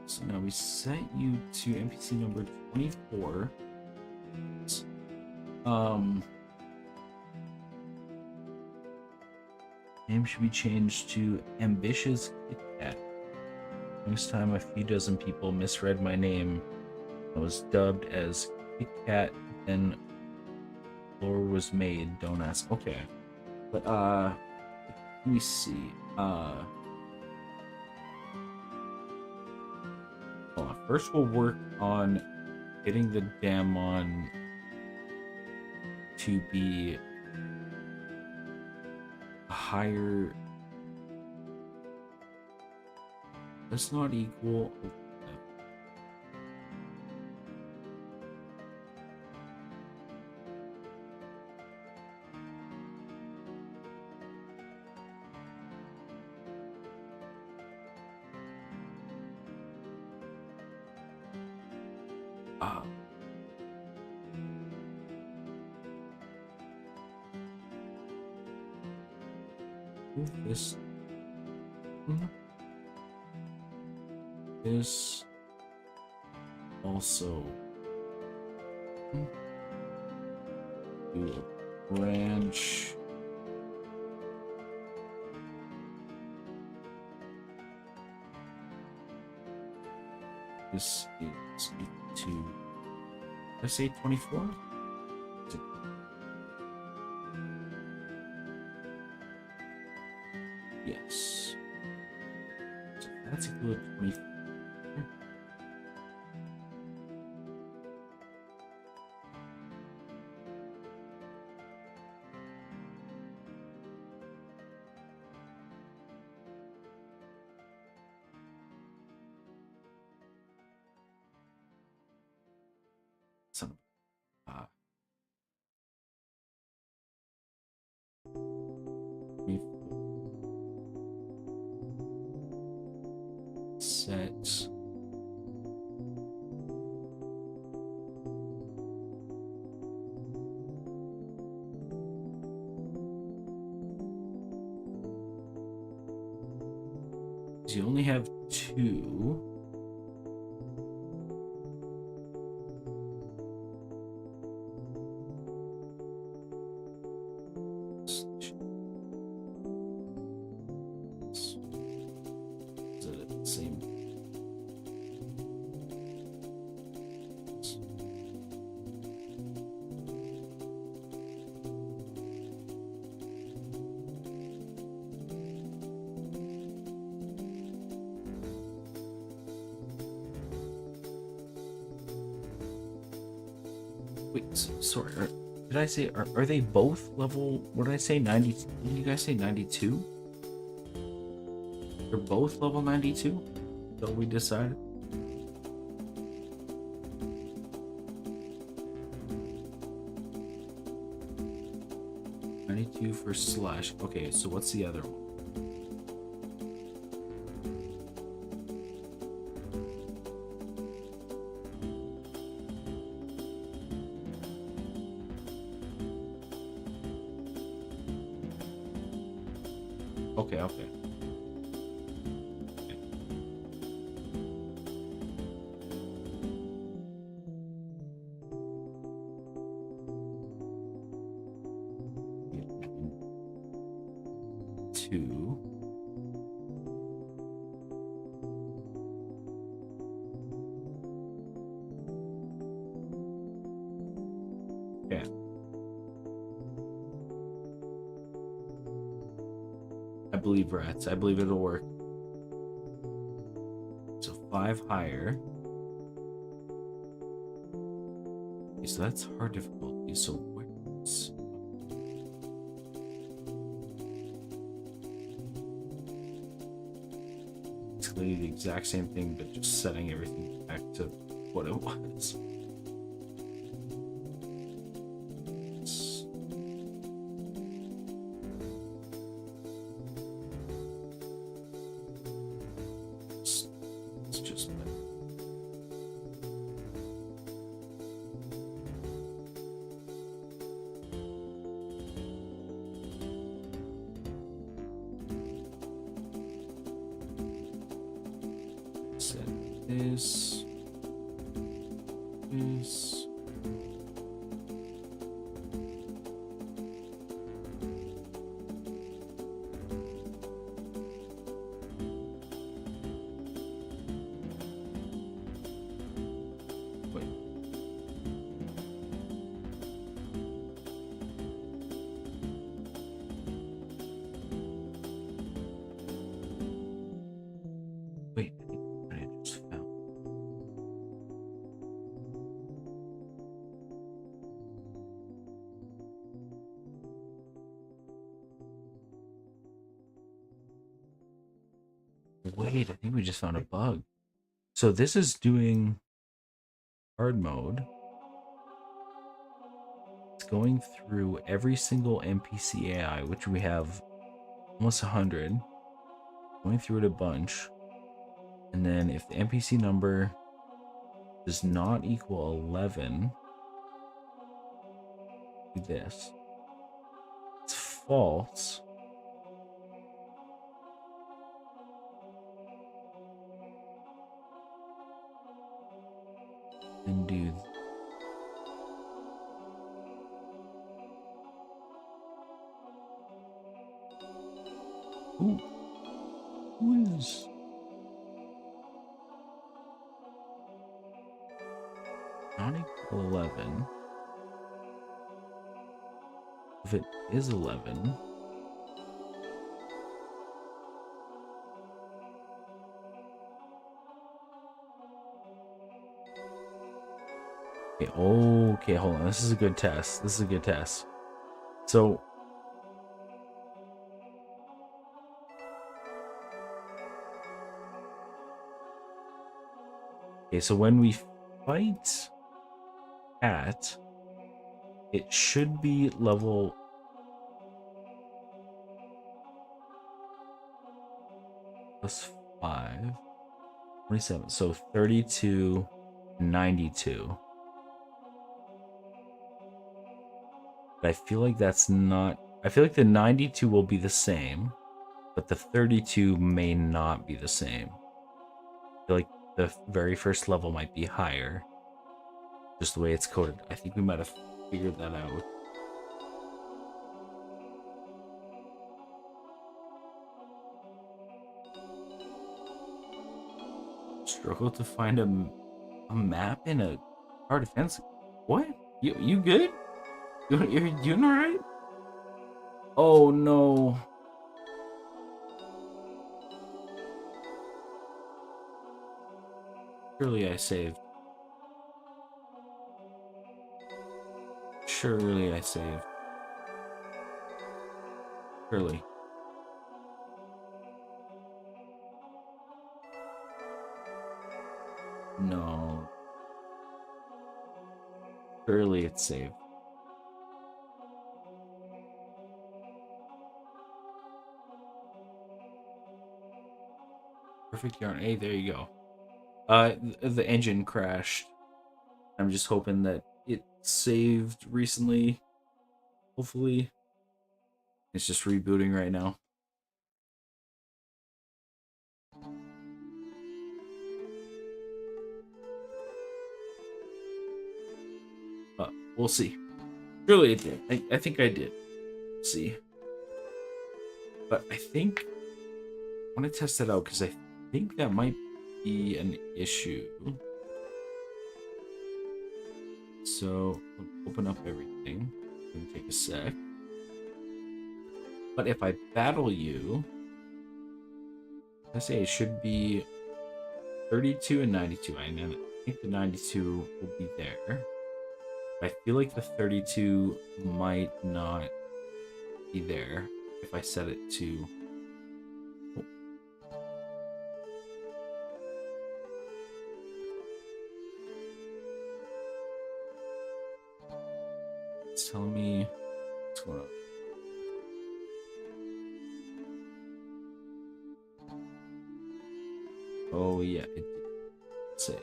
so now we set you to NPC number 24. Name should be changed to Ambitious Kit Kat. Next time a few dozen people misread my name, I was dubbed as Kit Kat, then lore was made. Don't ask. Okay. But let me see. Hold on. First we'll work on getting the Damnedmon to be a higher. That's not equal. This. This also do a branch. This is equal to, did I say 24? Yes. So that's equal to 24. Son of a set. You only have 2. Wait, sorry. Did I say are they both level? What did I say? 90? Did you guys say 92? They're both level 92. So we decided. 92 for slash. Okay, so what's the other one? Okay, okay. Two. Okay. I believe rats. I believe it'll work. So 5 higher. Okay, so that's hard difficulty. So where's... basically the exact same thing, but just setting everything back to what it was. It's just set this. Wait. Wait, I think what I just found. Wait, I think we just found a bug. So this is doing hard mode. It's going through every single NPC AI, which we have almost 100. Going through it a bunch. And then if the NPC number does not equal 11, do this. It's false. And do ooh, who is not equal 11? If it is 11, okay, okay, hold on. This is a good test. This is a good test. So okay, so when we fight Cat, it should be level plus 5, 27. So 32, 92. But I feel like that's not. I feel like the 92 will be the same, but the 32 may not be the same. I feel like the very first level might be higher. Just the way it's coded. I think we might have figured that out. Struggle to find a map in a hard defense. What? You good? You're doing alright? Oh no. Surely I saved. Surely I saved. Surely. No. Surely it's saved. Perfect yarn. Hey, there you go. The engine crashed. I'm just hoping that it saved recently. Hopefully. It's just rebooting right now. We'll see. Surely it did. I think I did. See. But I think I want to test it out because I think that might be an issue. So I'll open up everything. It's gonna take a sec. But if I battle you, I say it should be 32 and 92. I think the 92 will be there. I feel like the 32 might not be there if I set it to... Oh. It's telling me what's going on. Oh yeah, it did say.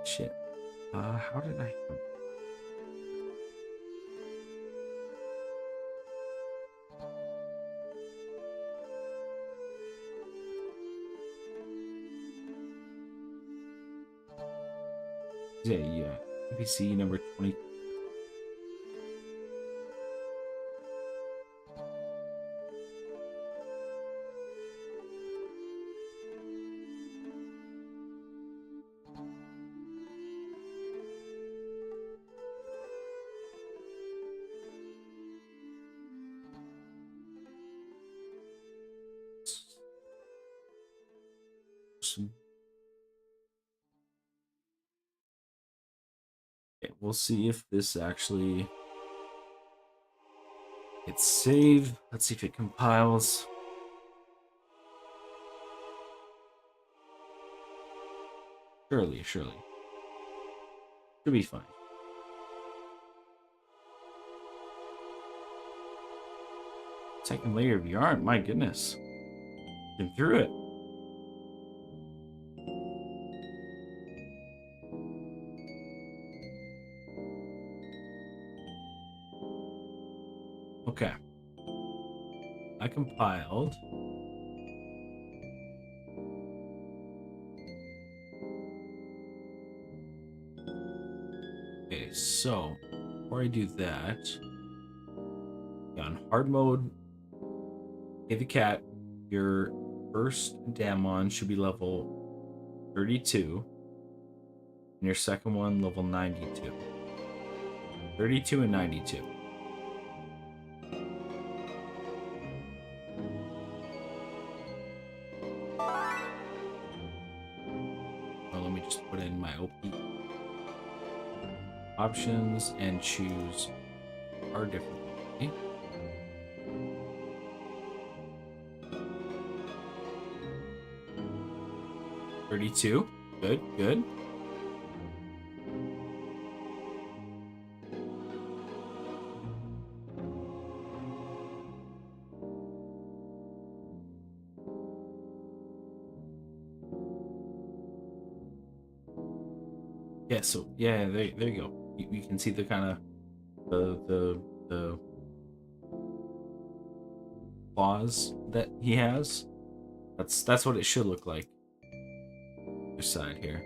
Shit. How did I... Yeah. NPC number 20. Okay, we'll see if this actually gets saved. Let's see if it compiles. Surely. Should be fine. Second layer of yarn, my goodness. Been through it. Okay. I compiled. Okay, so before I do that, on hard mode, hey the cat, your first Damnedmon should be level 32, and your second one level 92. 32 and 92. Well, let me just put in my OP options and choose our difficulty. $32. Good. Yeah, so yeah, there you go. You can see the kind of the claws that he has. That's what it should look like. This side here.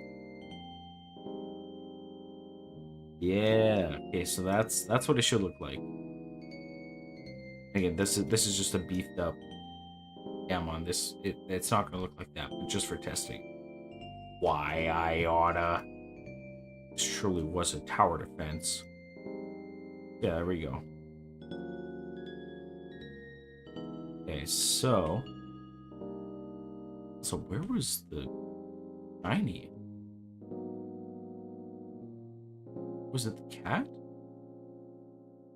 Yeah. Okay, so that's what it should look like. Again, this is just a beefed up Damnedmon, it's not gonna look like that, but just for testing. Why I oughta. This surely was a tower defense. Yeah, there we go. Okay, so where was the shiny? Was it the cat?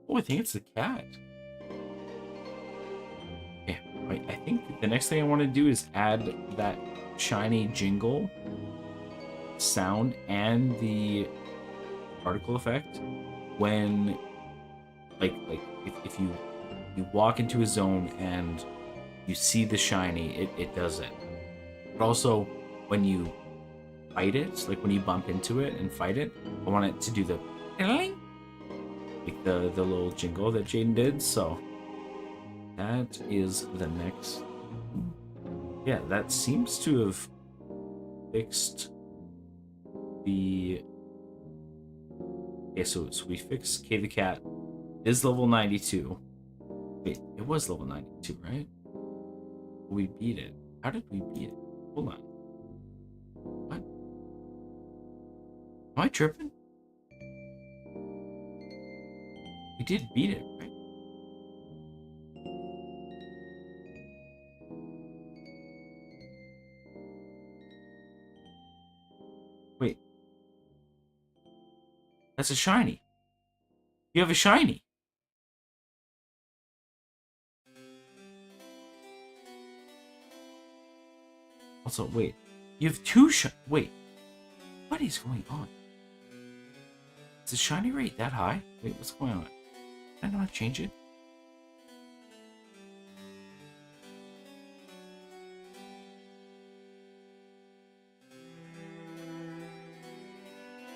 Oh, I think it's the cat. Yeah, I think the next thing I want to do is add that shiny jingle sound and the particle effect when, if you walk into a zone and you see the shiny, it does it. But also, when you fight it, like when you bump into it and fight it, I want it to do the like the little jingle that Jaden did. So that is the next. Yeah, that seems to have fixed the. Okay, so we fixed K the cat is level 92. Wait, it was level 92, right? We beat it. How did we beat it? Hold on. What? Am I tripping? We did beat it, right? Wait. That's a shiny. You have a shiny. Also, wait. You have two wait. What is going on? Is the shiny rate that high? Wait, what's going on? Can I not change it?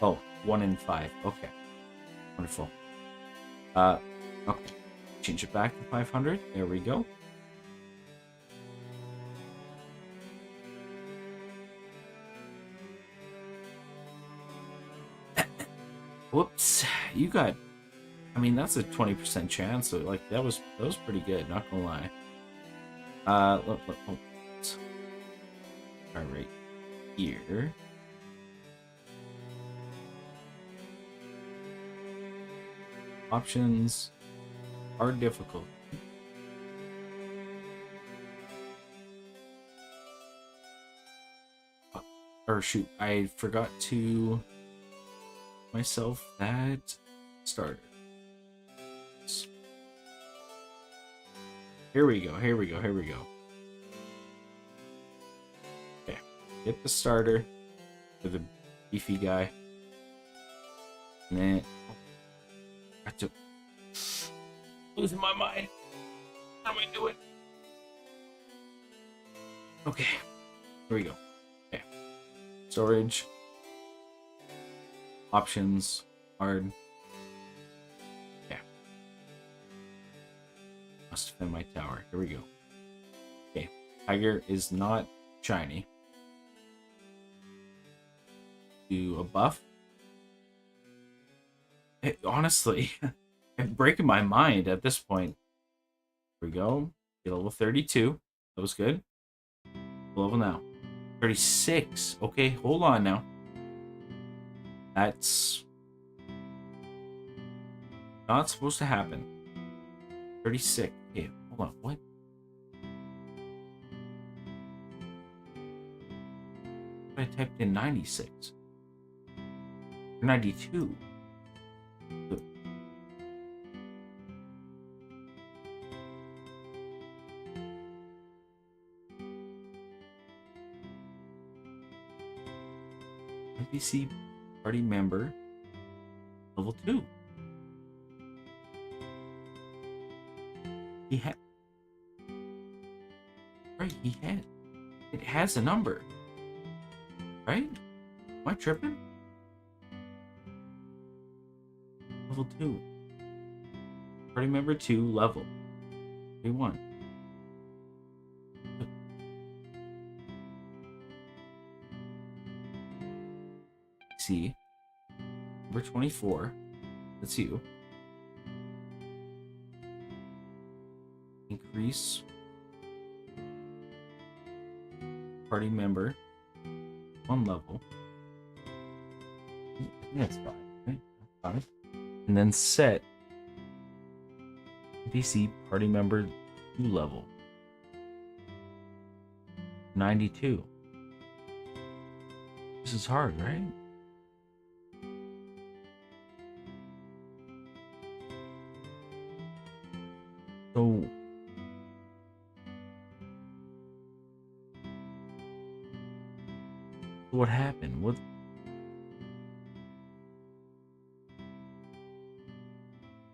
Oh, 1 in 5. Okay. Wonderful. Okay. Change it back to 500. There we go. Whoops. You got... I mean, that's a 20% chance. So, like, that was pretty good, not gonna lie. Look. Alright. Here. Options are difficult. Or shoot, I forgot to myself that starter. Here we go. Okay, get the starter for the beefy guy. And then I have to losing my mind. How do I do it? Okay, here we go. Okay, storage. Options, hard. Yeah. Must defend my tower. Here we go. Okay. Tiger is not shiny. Do a buff. Hey, honestly, I'm breaking my mind at this point. Here we go. Get level 32. That was good. What level now? 36. Okay, hold on now. That's not supposed to happen. 36. Okay, hold on. What? I typed in 96. 92. NPC party member level 2. He had. Right, he had. It has a number. Right? Am I tripping? Level 2. Party member 2 level. 31. See. Number 24. That's you. Increase party member 1 level. I think that's 5, right? 5. And then set NPC party member 2 level. 92. This is hard, right? So what happened? What?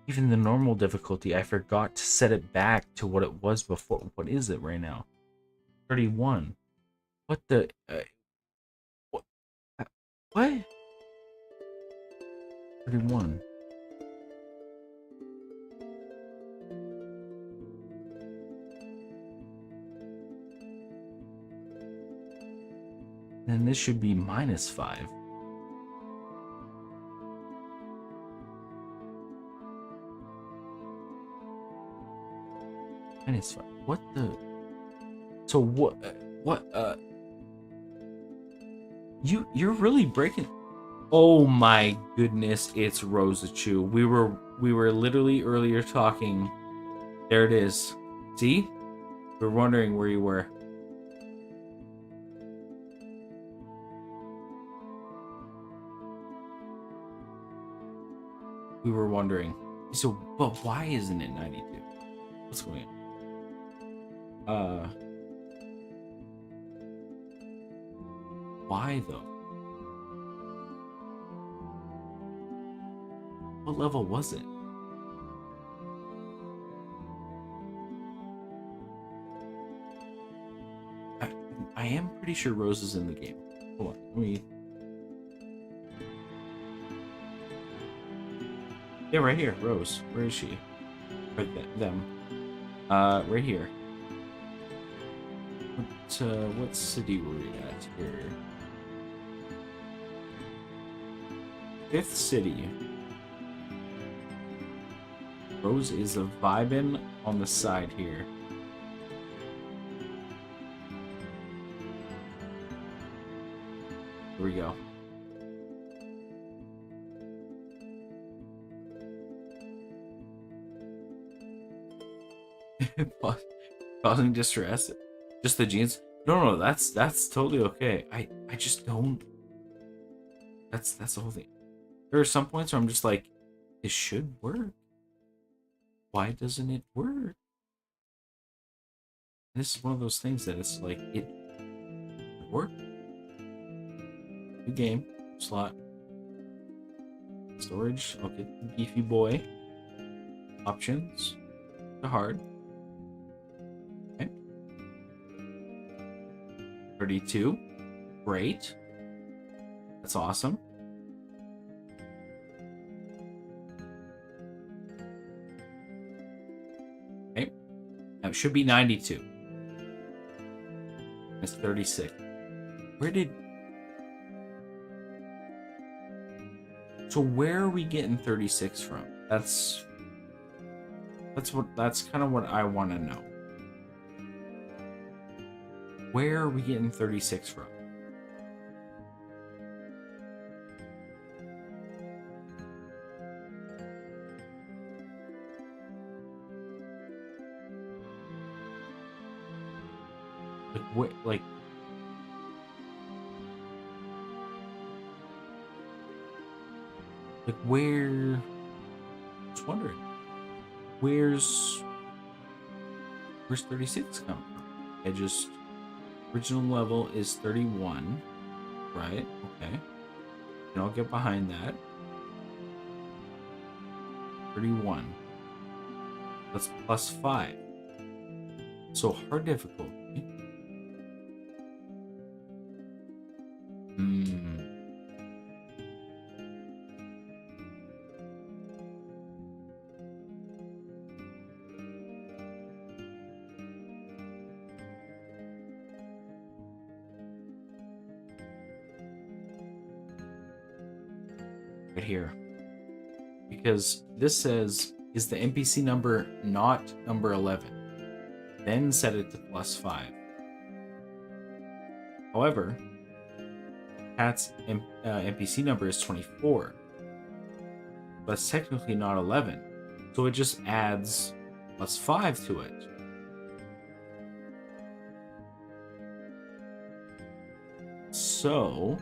Even the normal difficulty, I forgot to set it back to what it was before. What is it right now? 31. What the? What? What? 31. Then this should be -5. -5. What the? So what? You're really breaking. Oh my goodness! It's Rosachu. We were literally earlier talking. There it is. See? We were wondering where you were. We were wondering. So, but why isn't it 92? What's going on? Why though? What level was it? I am pretty sure Rose is in the game. Hold on, let me. Yeah, right here, Rose. Where is she? Right, them. Right here. What city were we at here? 5th city. Rose is a vibin' on the side here. Here we go. Causing distress. Just the jeans. No, that's totally okay. I just don't. That's the whole thing. There are some points where I'm just like, it should work. Why doesn't it work? This is one of those things that it's like it worked. New game slot. Storage. Okay, beefy boy. Options. To hard. Okay. 32. Great. That's awesome. Okay. Now it should be 92. It's 36. Where did... So where are we getting 36 from? That's kind of what I want to know. Where are we getting 36 from? Like what? Like where? Just wondering. Where's 36 come from? I just original level is 31, right? Okay, and I'll get behind that. 31. That's +5. So hard difficulty. Right here, because this says, is the NPC number not number 11? Then set it to +5. However, cat's NPC number is 24. That's technically not 11. So it just adds +5 to it. So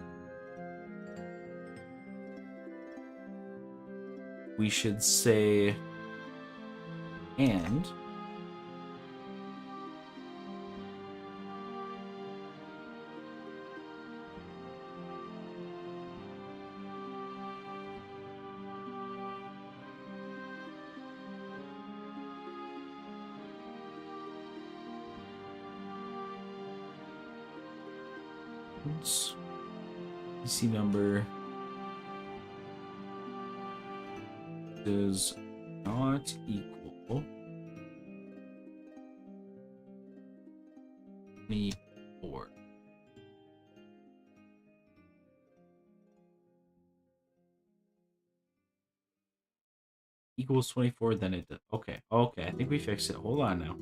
we should say and PC number does not equal 24. Equals 24, then it does. Okay, I think we fixed it. Hold on now.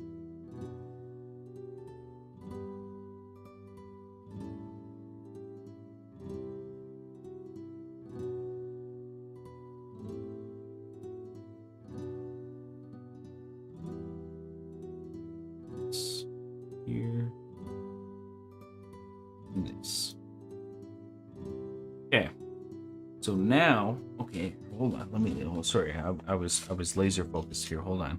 Here. And this. Okay. So now, okay, hold on. Let me. Oh, sorry, I was laser focused here. Hold on.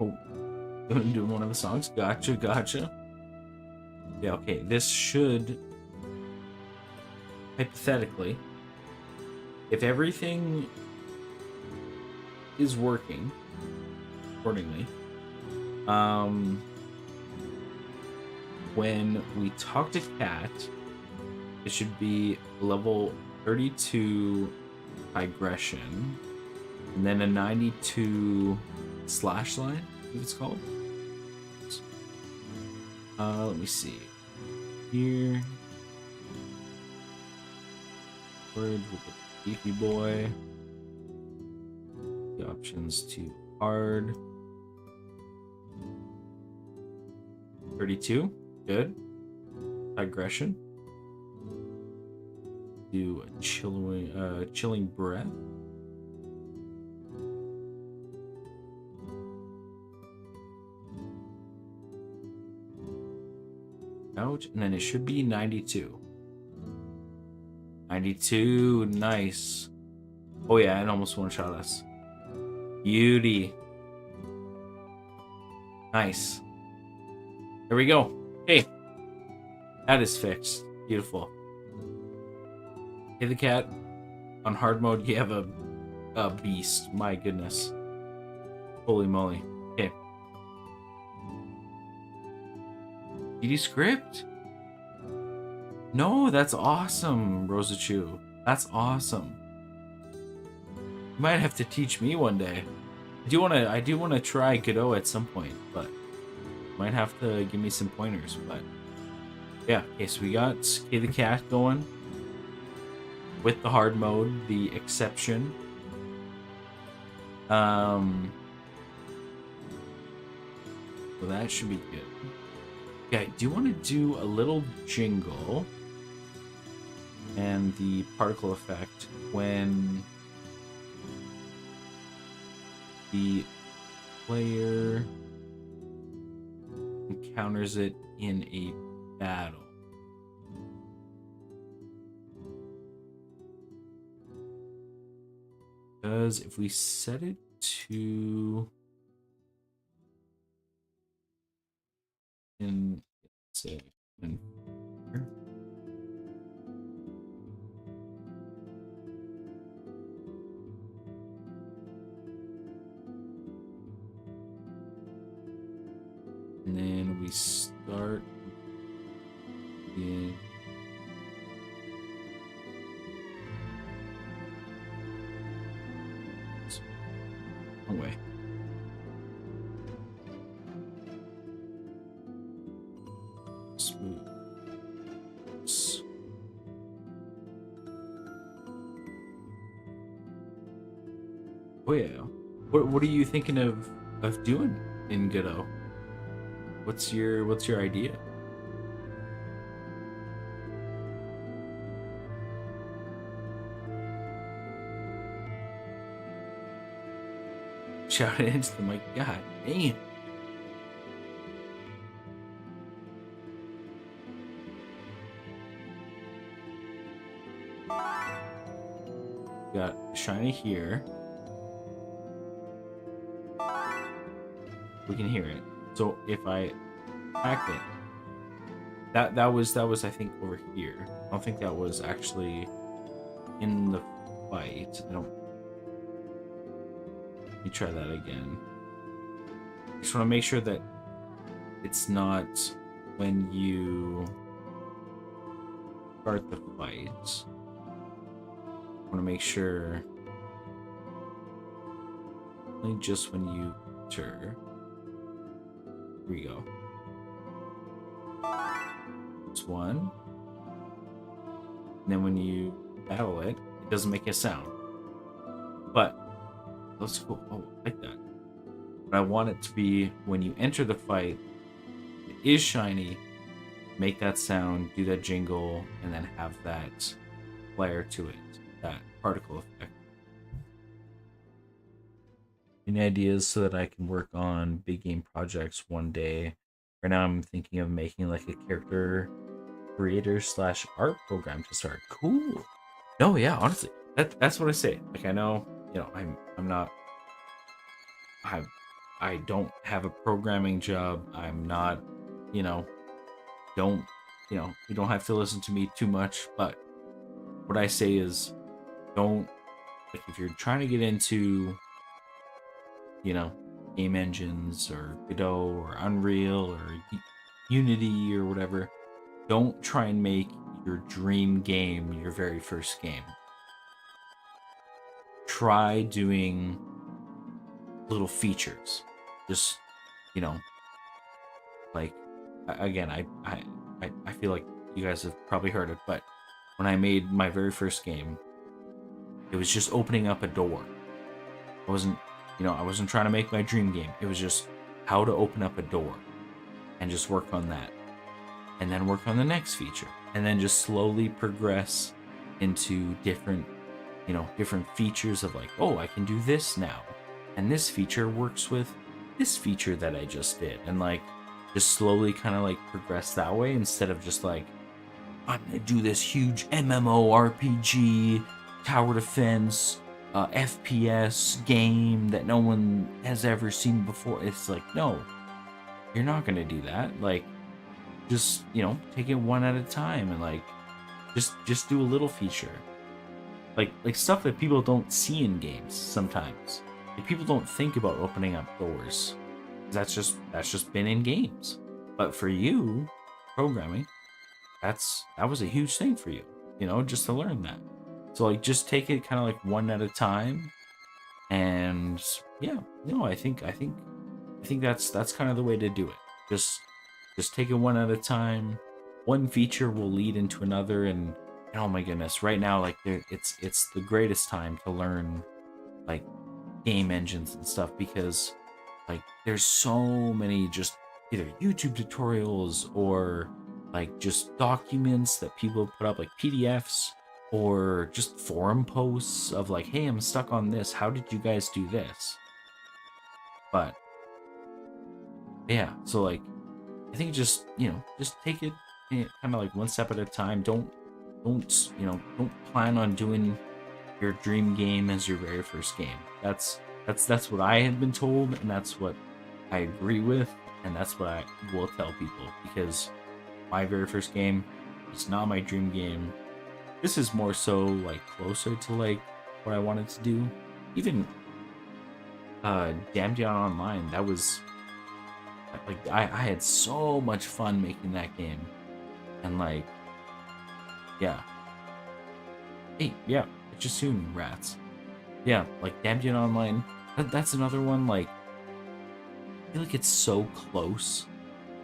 Oh, doing one of the songs. Gotcha. Yeah, okay. This should, hypothetically, if everything is working accordingly, when we talk to Cat, it should be level 32 aggression, and then a 92 slash line, I think it's called. Let me see. Here. Words with the beefy boy. The options to hard. 32. Good. Aggression. Do a chilling breath. Out, and then it should be 92. 92, nice. Oh yeah, it almost one-shot us. Beauty. Nice. There we go. Okay. That is fixed. Beautiful. Hey, the cat. On hard mode, you have a beast. My goodness. Holy moly. Okay. PD script? No, that's awesome, Rosachu. That's awesome. You might have to teach me one day. I do wanna try Godot at some point, but you might have to give me some pointers. But yeah, okay, so we got K the cat going with the hard mode, the exception. So that should be good. Okay, do you want to do a little jingle and the particle effect when the player encounters it in a battle? Because if we set it to in, say, in here. And then we start in Wrong way. Smooth. Oh yeah. What are you thinking of doing in Godot? What's your idea? Shout it into the mic. God damn. Got shiny here. We can hear it. So if I attack it, that was I think over here. I don't think that was actually in the fight. I don't. Let me try that again. Just want to make sure that it's not when you start the fight. I want to make sure only just when you enter. Here we go. It's one. And then when you battle it, it doesn't make a sound. But that's cool. Oh, I like that. But I want it to be when you enter the fight, it is shiny, make that sound, do that jingle, and then have that flare to it, that particle effect. Any ideas so that I can work on big game projects one day? Right now I'm thinking of making like a character creator / art program to start. Cool. No, yeah, honestly, that's what I say. Like I know, I'm not. I don't have a programming job. I'm not, don't, you don't have to listen to me too much. But what I say is, don't like if you're trying to get into, game engines or Godot or Unreal or Unity or whatever. Don't try and make your dream game your very first game. Try doing little features. Just, like, again, I feel like you guys have probably heard it, but when I made my very first game, it was just opening up a door. I wasn't trying to make my dream game. It was just how to open up a door and just work on that. And then work on the next feature. And then just slowly progress into different features of like, oh, I can do this now. And this feature works with this feature that I just did. And like, just slowly kind of like progress that way instead of just like, I'm going to do this huge MMORPG, tower defense, FPS game that no one has ever seen before. It's like, no, you're not going to do that. Like, just, take it one at a time and like, just do a little feature. Like stuff that people don't see in games sometimes. Like people don't think about opening up doors. That's just been in games. But for you, programming, that was a huge thing for you, just to learn that. So like just take it kind of like one at a time. And yeah, I think that's kind of the way to do it. Just take it one at a time. One feature will lead into another, and oh my goodness, right now like it's the greatest time to learn like game engines and stuff because like there's so many just either YouTube tutorials or like just documents that people put up, like PDFs or just forum posts of like, hey, I'm stuck on this. How did you guys do this? But yeah, so like I think just take it kind of like one step at a time. Don't plan on doing your dream game as your very first game. That's what I have been told, and that's what I agree with, and that's what I will tell people, because my very first game is not my dream game. This is more so like closer to like what I wanted to do. Even Damnedmon Online, that was like I had so much fun making that game, and like yeah. Hey, yeah, it's just soon, rats. Yeah, like Damnedmon Online, that's another one. Like, I feel like it's so close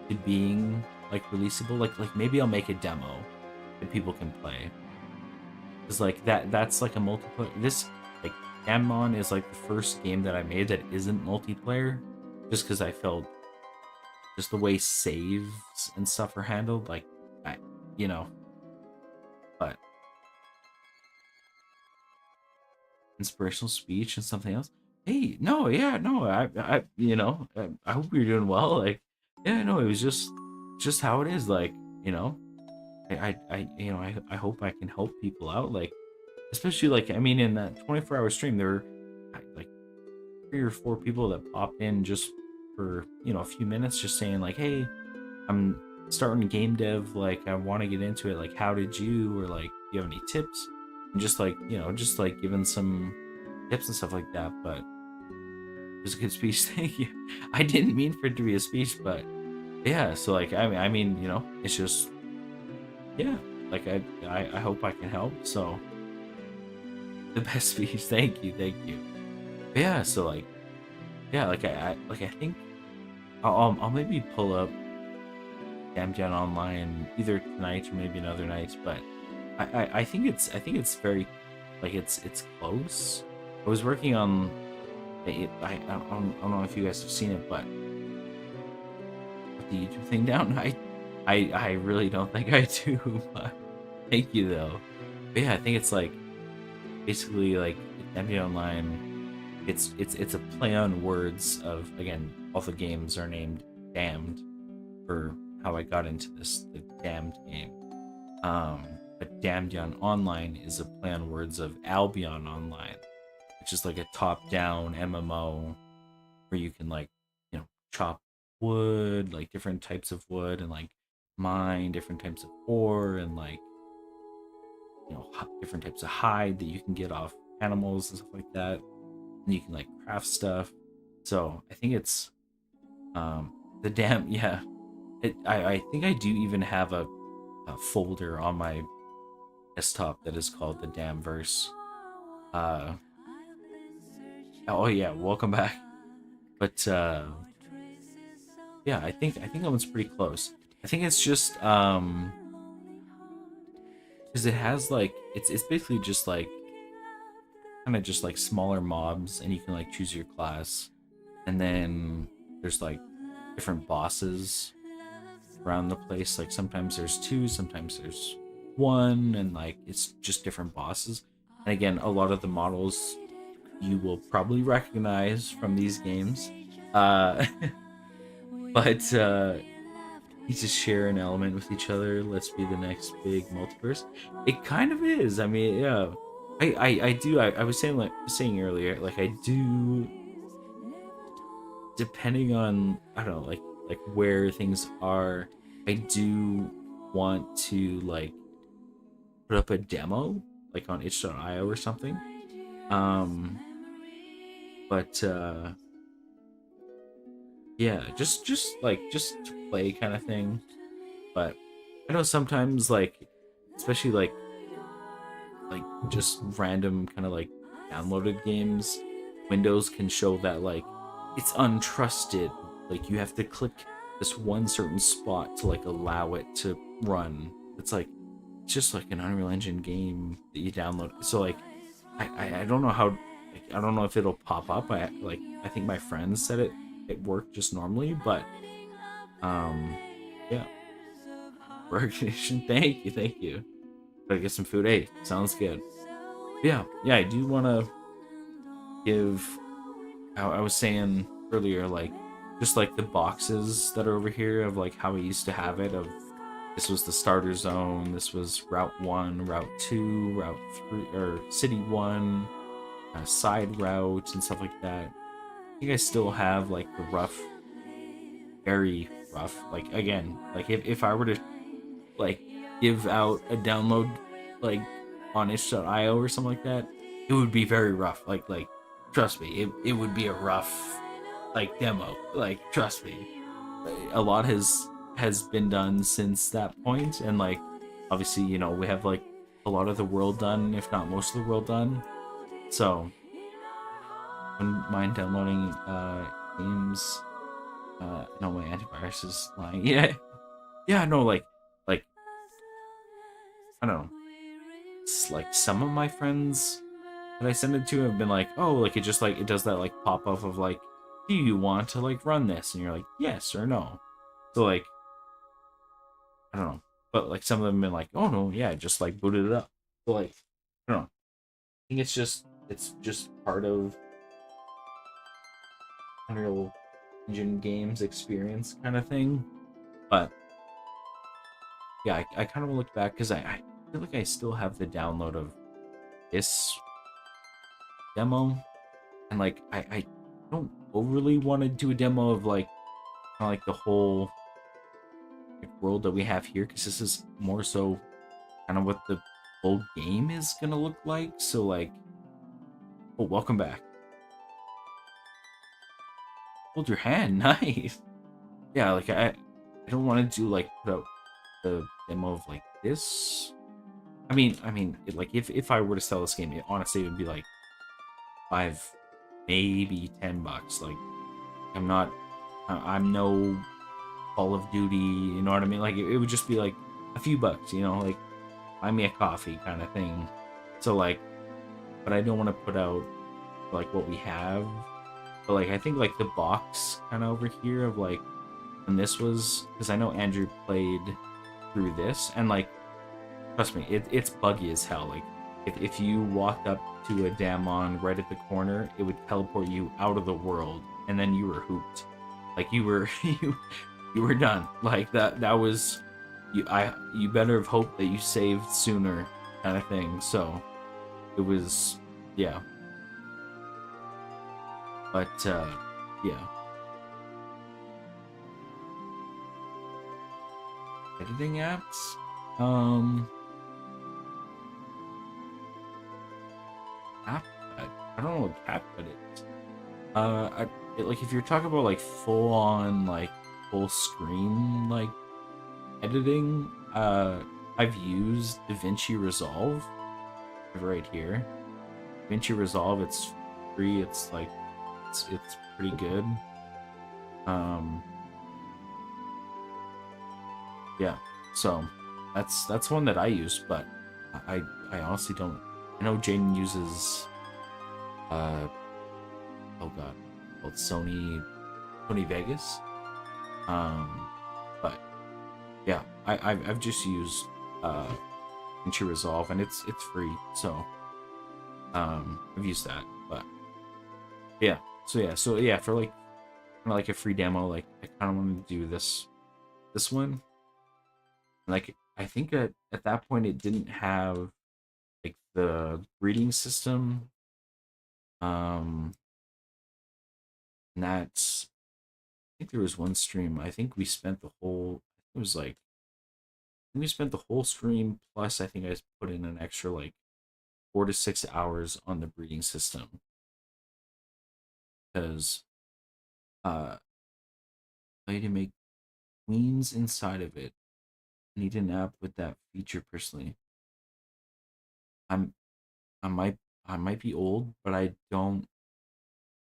to being like releasable. Like maybe I'll make a demo that people can play. Cause like that's like a multiplayer. This like Damnedmon is like the first game that I made that isn't multiplayer, just because I felt just the way saves and stuff are handled. Like, I, you know, but inspirational speech and something else. Hey, no, yeah, no, I hope you're doing well. Like, yeah, no, it was just how it is. Like, you know, I hope I can help people out. Like, especially like, I mean, in that 24-hour stream, there were like 3 or 4 people that popped in just for a few minutes, just saying like, hey, I'm starting game dev. Like, I want to get into it. Like, how did you? Or like, do you have any tips? And just like, just like giving some tips and stuff like that. But it was a good speech. Thank you. I didn't mean for it to be a speech, but yeah. So like, I mean, it's just, yeah. Like, I hope I can help. So the best speech. Thank you, thank you. But yeah. So like, yeah. Like I think I'll maybe pull up Damnedmon online either tonight or maybe another night. But I think it's very, like, it's close. I was working on it. I don't know if you guys have seen it, but put the YouTube thing down. I really don't think I do. But thank you though. But yeah, I think it's like basically like Damnedmon Online. It's a play on words of, again, all the games are named Damned for how I got into the Damned game. But Damnedmon Online is a play on words of Albion Online, which is like a top-down MMO where you can, like, chop wood, like different types of wood, and like mine different types of ore, and like different types of hide that you can get off animals and stuff like that. And you can like craft stuff. So I think it's the damn yeah. I think I do even have a folder on my desktop that is called the Damn Verse. Uh, oh yeah, welcome back. But yeah, I think that one's pretty close. I think it's just because it has like it's basically just like kind of just like smaller mobs, and you can like choose your class, and then there's like different bosses around the place. Like sometimes there's 2, sometimes there's 1, and like it's just different bosses. And again, a lot of the models you will probably recognize from these games. Uh, but you just share an element with each other. Let's be the next big multiverse. It kind of is. I mean, yeah. I do. I was saying earlier, like I do. Depending on, I don't know, like where things are, I do want to like put up a demo like on itch.io or something. Um, but yeah, just to play kind of thing. But I know sometimes, like, especially like just random kind of like downloaded games, Windows can show that like it's untrusted. Like you have to click this one certain spot to like allow it to run. It's like it's just like an Unreal Engine game that you download. So like I don't know how, like, I don't know if it'll pop up. I think my friends said it worked just normally, but yeah. Recognition. Thank you. Gotta get some food. Hey, sounds good. Yeah, I do want to give. I was saying earlier, like, just like the boxes that are over here of like how we used to have it. Of this was the starter zone. This was Route 1, Route 2, Route 3, or City 1, side route, and stuff like that. I think I still have like the rough, very rough. Like again, like if I were to like give out a download like on itch.io or something like that, it would be very rough. Like trust me, it would be a rough like demo. Like trust me. A lot has been done since that point, and like obviously, we have like a lot of the world done, if not most of the world done. So wouldn't mind downloading games. No, my antivirus is lying. Yeah, yeah, no, like I don't know. It's like some of my friends that I send it to have been like, oh, like it just like it does that like pop up of like, do you want to like run this? And you're like, yes or no. So like I don't know, but like some of them have been like, oh no, yeah, just like booted it up. So like I don't know. I think it's just part of Unreal Engine games experience kind of thing. But yeah, I kind of look back because I feel like I still have the download of this demo, and like I don't overly want to do a demo of like kind of like the whole like, world that we have here because this is more so kind of what the full game is gonna look like. So like, oh, welcome back. Hold your hand, nice. Yeah, like I don't want to do like put out the demo of like this. I mean, like if I were to sell this game, honestly, it would be like 5, maybe $10. Like I'm not, I'm no Call of Duty. You know what I mean? Like it would just be like a few bucks. You know, like buy me a coffee kind of thing. So like, but I don't want to put out like what we have. But like I think like the box kind of over here of like when this was, because I know Andrew played through this, and like trust me, it's buggy as hell. Like if you walked up to a Damon right at the corner, it would teleport you out of the world, and then you were hooped. Like you were you were done. Like that was you better have hoped that you saved sooner, kind of thing. So it was, yeah. But yeah, editing apps. Um, CapCut. I don't know what CapCut is. Like if you're talking about like full on like full screen like editing, I've used DaVinci Resolve right here. DaVinci Resolve, it's free. It's like it's pretty good. Um, yeah. So that's one that I use, but I honestly don't. I know Jaden uses uh oh god, called Sony Vegas. Um, but yeah, I've just used uh DaVinci Resolve, and it's free, so I've used that. But yeah, so yeah, for like kind of like a free demo, like I kind of want to do this one. Like I think at that point it didn't have like the breeding system. Um, and that's, I think there was one stream. I think we spent the whole. It was like we spent the whole stream plus I think I put in an extra like 4 to 6 hours on the breeding system because uh I had to make queens inside of it. I need an app with that feature personally. I'm I might I might be old, but I don't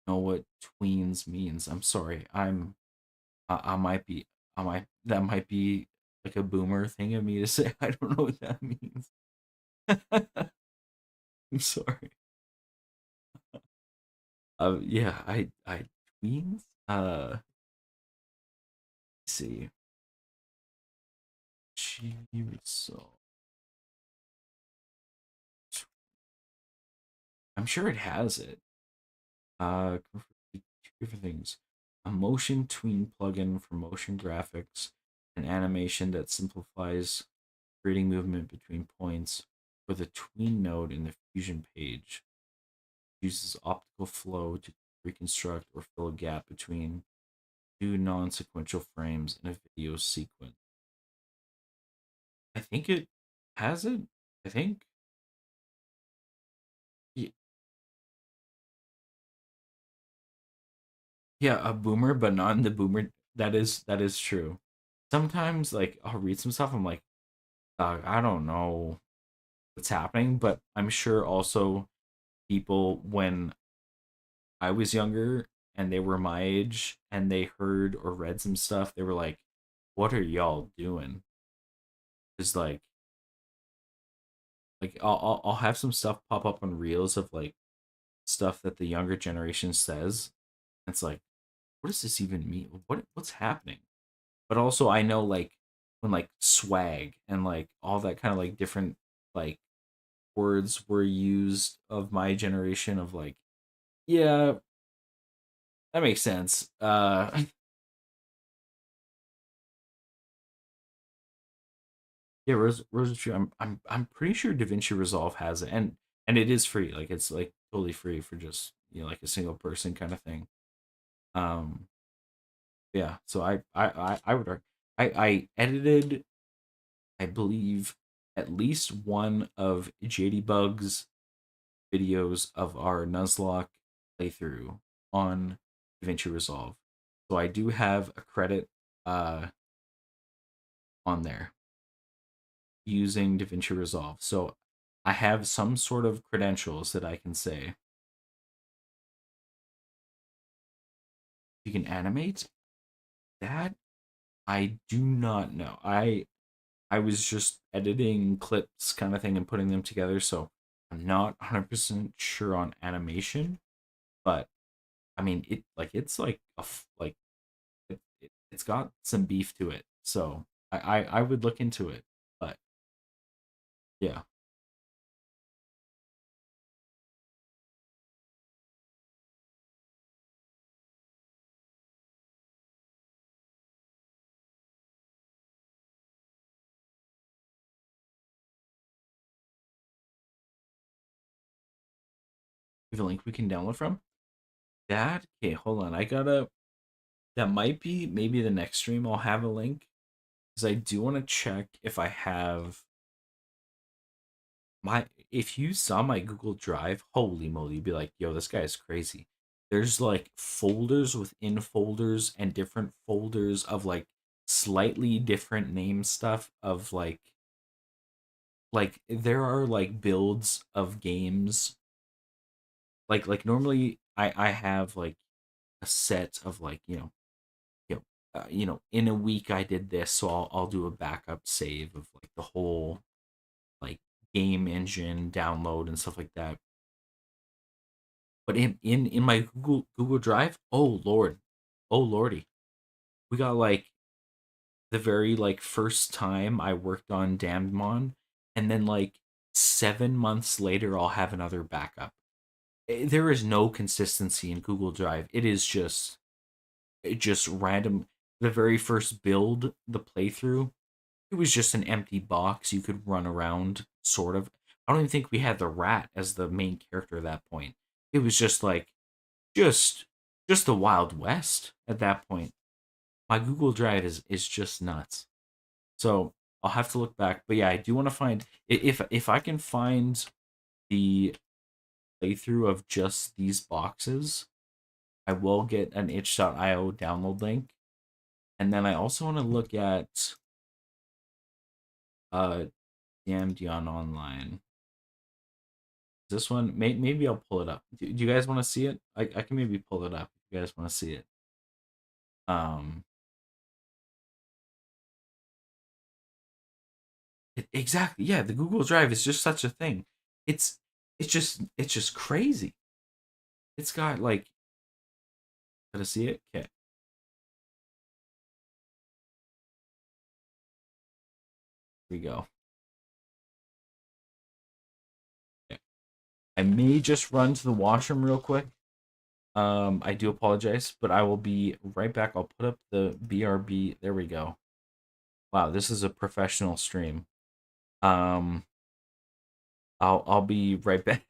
know what tweens means. I'm sorry. I might be I might that might be like a boomer thing of me to say. I don't know what that means. I'm sorry. Yeah, I tweens. Let's see. So I'm sure it has it. Two different things. A motion tween plugin for motion graphics, an animation that simplifies creating movement between points, for the tween node in the Fusion page. Uses optical flow to reconstruct or fill a gap between two non-sequential frames in a video sequence. I think it has it. I think. Yeah, a boomer, but not in the boomer. That is true. Sometimes like I'll read some stuff. I'm like, I don't know what's happening, but I'm sure also people when I was younger and they were my age and they heard or read some stuff, they were like, "What are y'all doing?" It's like I'll have some stuff pop up on reels of like stuff that the younger generation says. It's like, what does this even mean? What's happening? But also I know like when like swag and like all that kind of like different like words were used of my generation of like, yeah, that makes sense. Yeah, Rose Tree. I'm pretty sure DaVinci Resolve has it, and it is free. Like it's like totally free for just like a single person kind of thing. Um, yeah. So I would I edited, I believe, at least one of JD Bug's videos of our Nuzlocke playthrough on DaVinci Resolve. So I do have a credit uh on there using DaVinci Resolve. So I have some sort of credentials that I can say you can animate that. I do not know. I was just editing clips kind of thing and putting them together, so I'm not 100% sure on animation, but I mean it's like like it's got some beef to it. So I would look into it. But yeah, we have a link we can download from. That okay, hold on. I gotta that might be maybe the next stream I'll have a link because I do want to check if I have my if you saw my Google Drive, holy moly, you'd be like, yo, this guy is crazy. There's like folders within folders and different folders of like slightly different name stuff of like there are like builds of games like normally I have like a set of like in a week I did this, so I'll do a backup save of like the whole like game engine download and stuff like that. But in my Google Drive, oh lord, oh lordy, we got like the very like first time I worked on Damnedmon, and then like 7 months later I'll have another backup. There is no consistency in Google Drive. It just random. The very first build, the playthrough, it was just an empty box you could run around, sort of. I don't even think we had the rat as the main character at that point. It was just like just just the Wild West at that point. My Google Drive is just nuts. So I'll have to look back. But yeah, I do want to find if I can find the playthrough of just these boxes, I will get an itch.io download link. And then I also want to look at uh Dion Online. This one, maybe I'll pull it up. Do you guys want to see it? I can maybe pull it up if you guys want to see it. Um, exactly. Yeah, the Google Drive is just such a thing. It's it's just crazy. It's got like, gotta see it. Okay, here we go. Okay. I may just run to the washroom real quick. I do apologize, but I will be right back. I'll put up the BRB. There we go. Wow, this is a professional stream. Um, I'll be right back.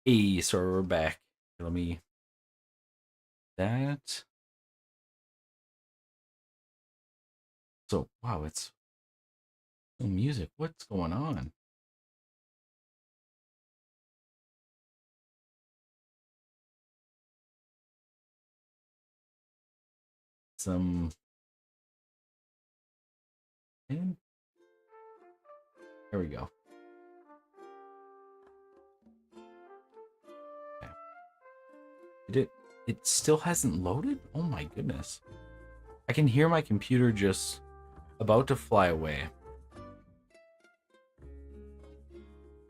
Hey, so we're back. Let me that. So wow, it's music. What's going on? Some and there we go. Okay. It still hasn't loaded? Oh my goodness. I can hear my computer just about to fly away.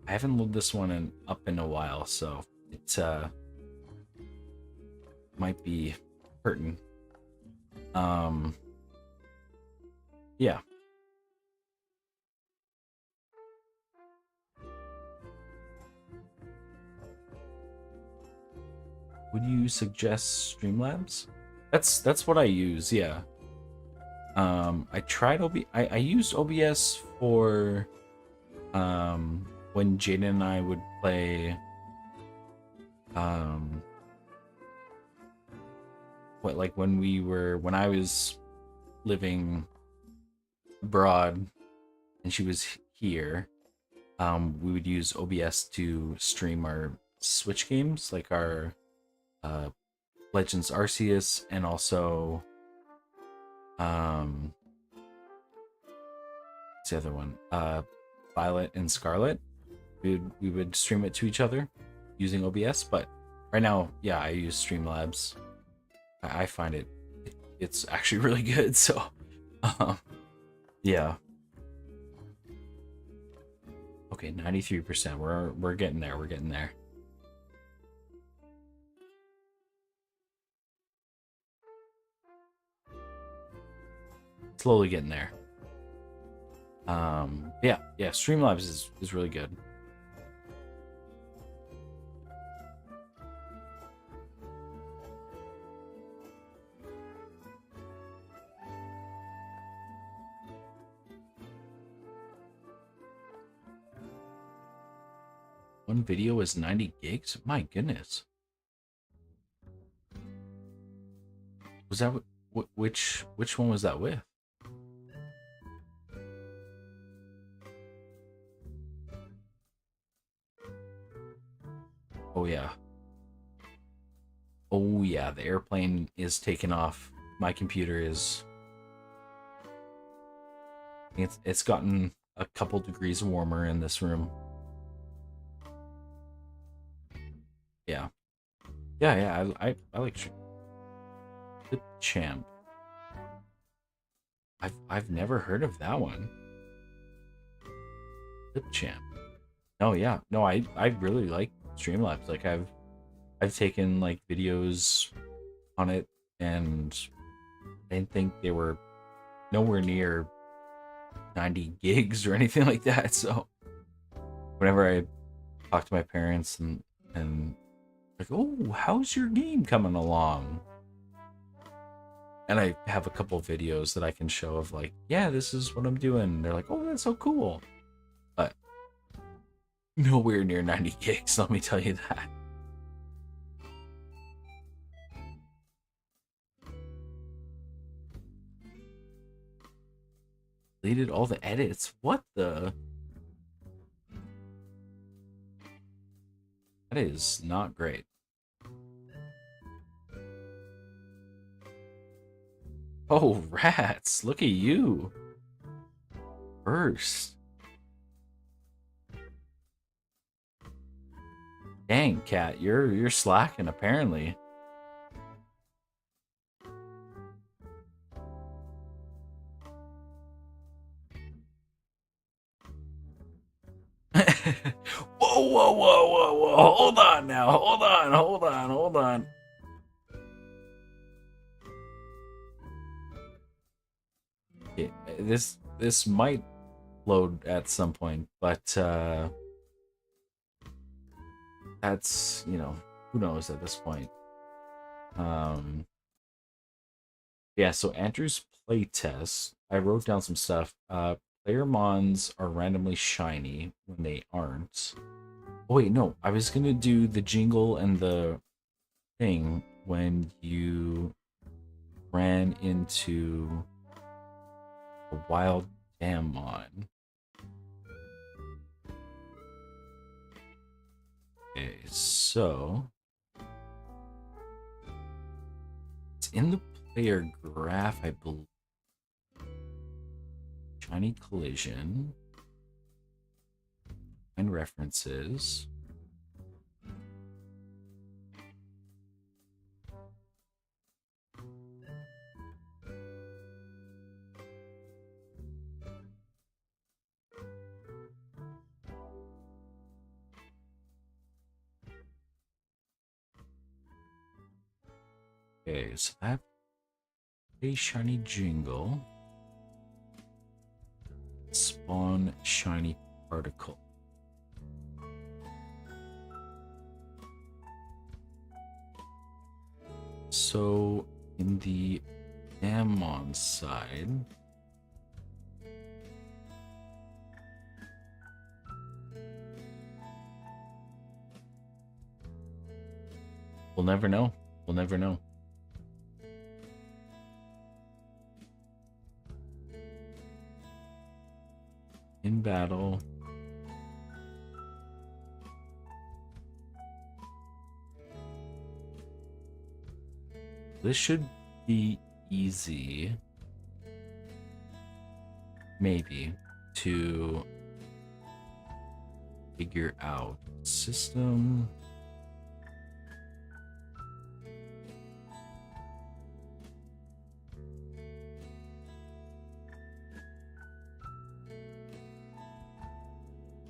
I haven't loaded this one up in a while, so it might be hurting. Um yeah. Would you suggest Streamlabs? That's what I use, yeah. I tried I used OBS for when Jaden and I would play um when I was living abroad and she was here, we would use OBS to stream our Switch games, like our uh Legends Arceus and also um what's the other one? Violet and Scarlet. We would stream it to each other using OBS, but right now, yeah, I use Streamlabs. I find it's actually really good. So, um, yeah. Okay, 93%. We're getting there. We're getting there. Slowly getting there. Yeah. Streamlabs is really good. One video is 90 gigs. My goodness. Was that which one was that with? Oh yeah. Oh yeah, the airplane is taking off. My computer is it's gotten a couple degrees warmer in this room. Yeah. Yeah, I like the champ. I've never heard of that one. The champ. Oh yeah. No, I really like Streamlabs. Like I've taken like videos on it and I didn't think they were nowhere near 90 gigs or anything like that. So whenever I talk to my parents and like, oh, how's your game coming along? And I have a couple videos that I can show of like, yeah, this is what I'm doing. They're like, oh, that's so cool. But nowhere near 90 gigs, let me tell you that. Deleted all the edits. What the? That is not great. Oh, rats. Look at you. First. Dang, cat, you're slacking apparently. Whoa. Hold on now. Hold on. Yeah, this might load at some point, but that's, who knows at this point. Um yeah, so Andrew's playtest, I wrote down some stuff. Player mons are randomly shiny when they aren't. Oh wait, no. I was gonna do the jingle and the thing when you ran into a wild Damnedmon. Okay, so it's in the player graph, I believe. Shiny collision and references. Okay, so that a shiny jingle. Spawn shiny particle. So in the Damnedmon side, we'll never know. We'll never know. In battle. This should be easy. Maybe to figure out system.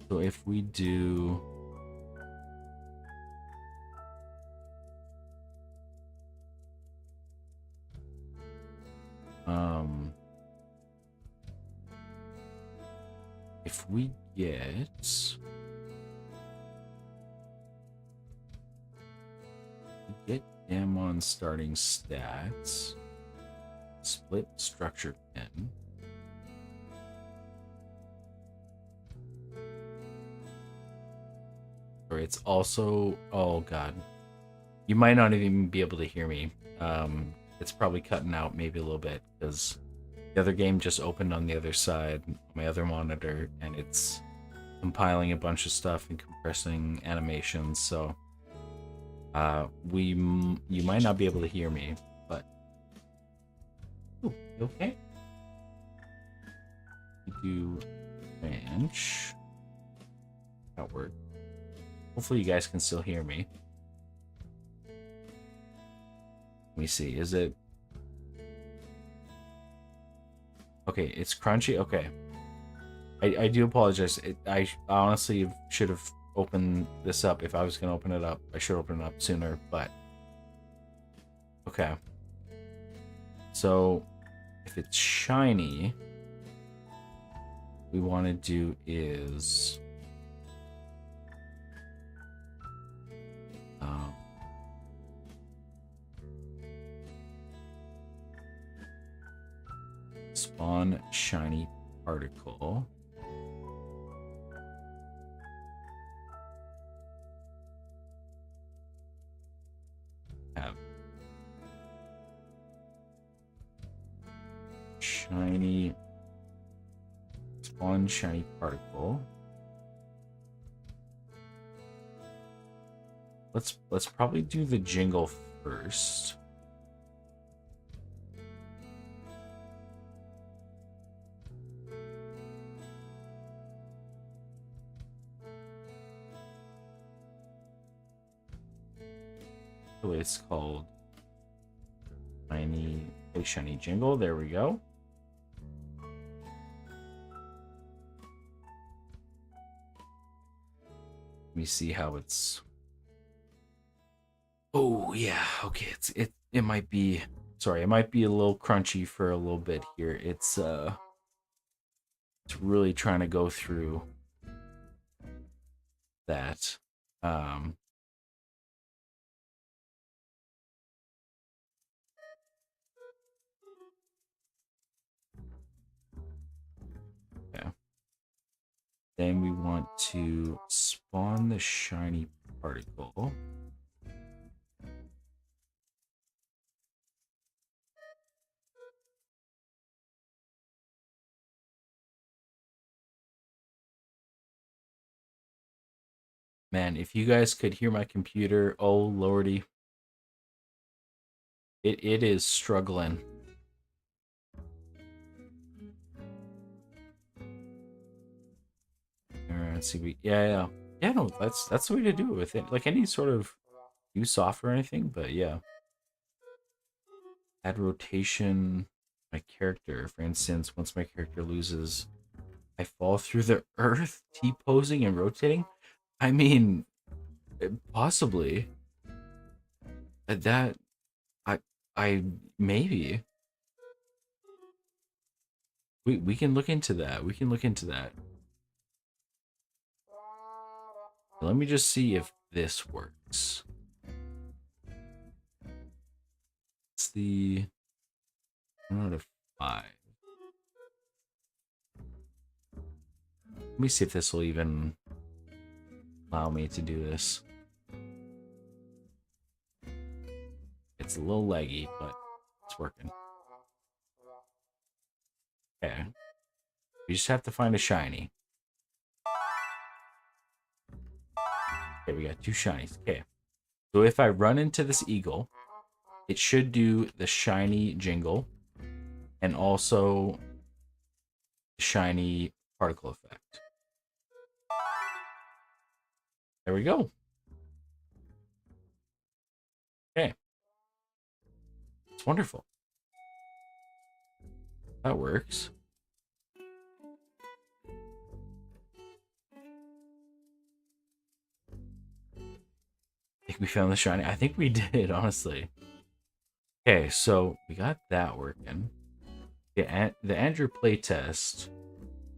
So if we do if we get Damnedmon starting stats, split structure pin. Or it's also, oh god, you might not even be able to hear me. It's probably cutting out maybe a little bit because the other game just opened on the other side, my other monitor, and it's compiling a bunch of stuff and compressing animations. So you might not be able to hear me, but ooh, okay. We do ranch. That worked. Hopefully you guys can still hear me. Let me see. Is it okay? It's crunchy. Okay. I do apologize. I honestly should have opened this up. If I was going to open it up, I should open it up sooner, but okay. So if it's shiny, we want to do is spawn shiny particle. Have shiny spawn shiny particle. Let's probably do the jingle first. So it's called shiny jingle. There we go. Let me see how it's. Oh yeah, okay. It might be. Sorry, it might be a little crunchy for a little bit here. It's really trying to go through that. Yeah. Then we want to spawn the shiny particle. Man, if you guys could hear my computer, oh lordy. It is struggling. Alright, let's see. Yeah. No, that's the way to do it with it. Like any sort of use software or anything, but yeah. Add rotation my character. For instance, once my character loses, I fall through the earth, T-posing and rotating. I mean, possibly. That I maybe. We can look into that. We can look into that. Let me just see if this works. It's the 1 out of 5. Let me see if this will even allow me to do this. It's a little laggy, but it's working. Okay. We just have to find a shiny. Okay, we got 2 shinies. Okay. So if I run into this eagle, it should do the shiny jingle and also the shiny particle effect. There we go. Okay. It's wonderful. That works. I think we found the shiny. I think we did, honestly. Okay, so we got that working. The Andrew playtest.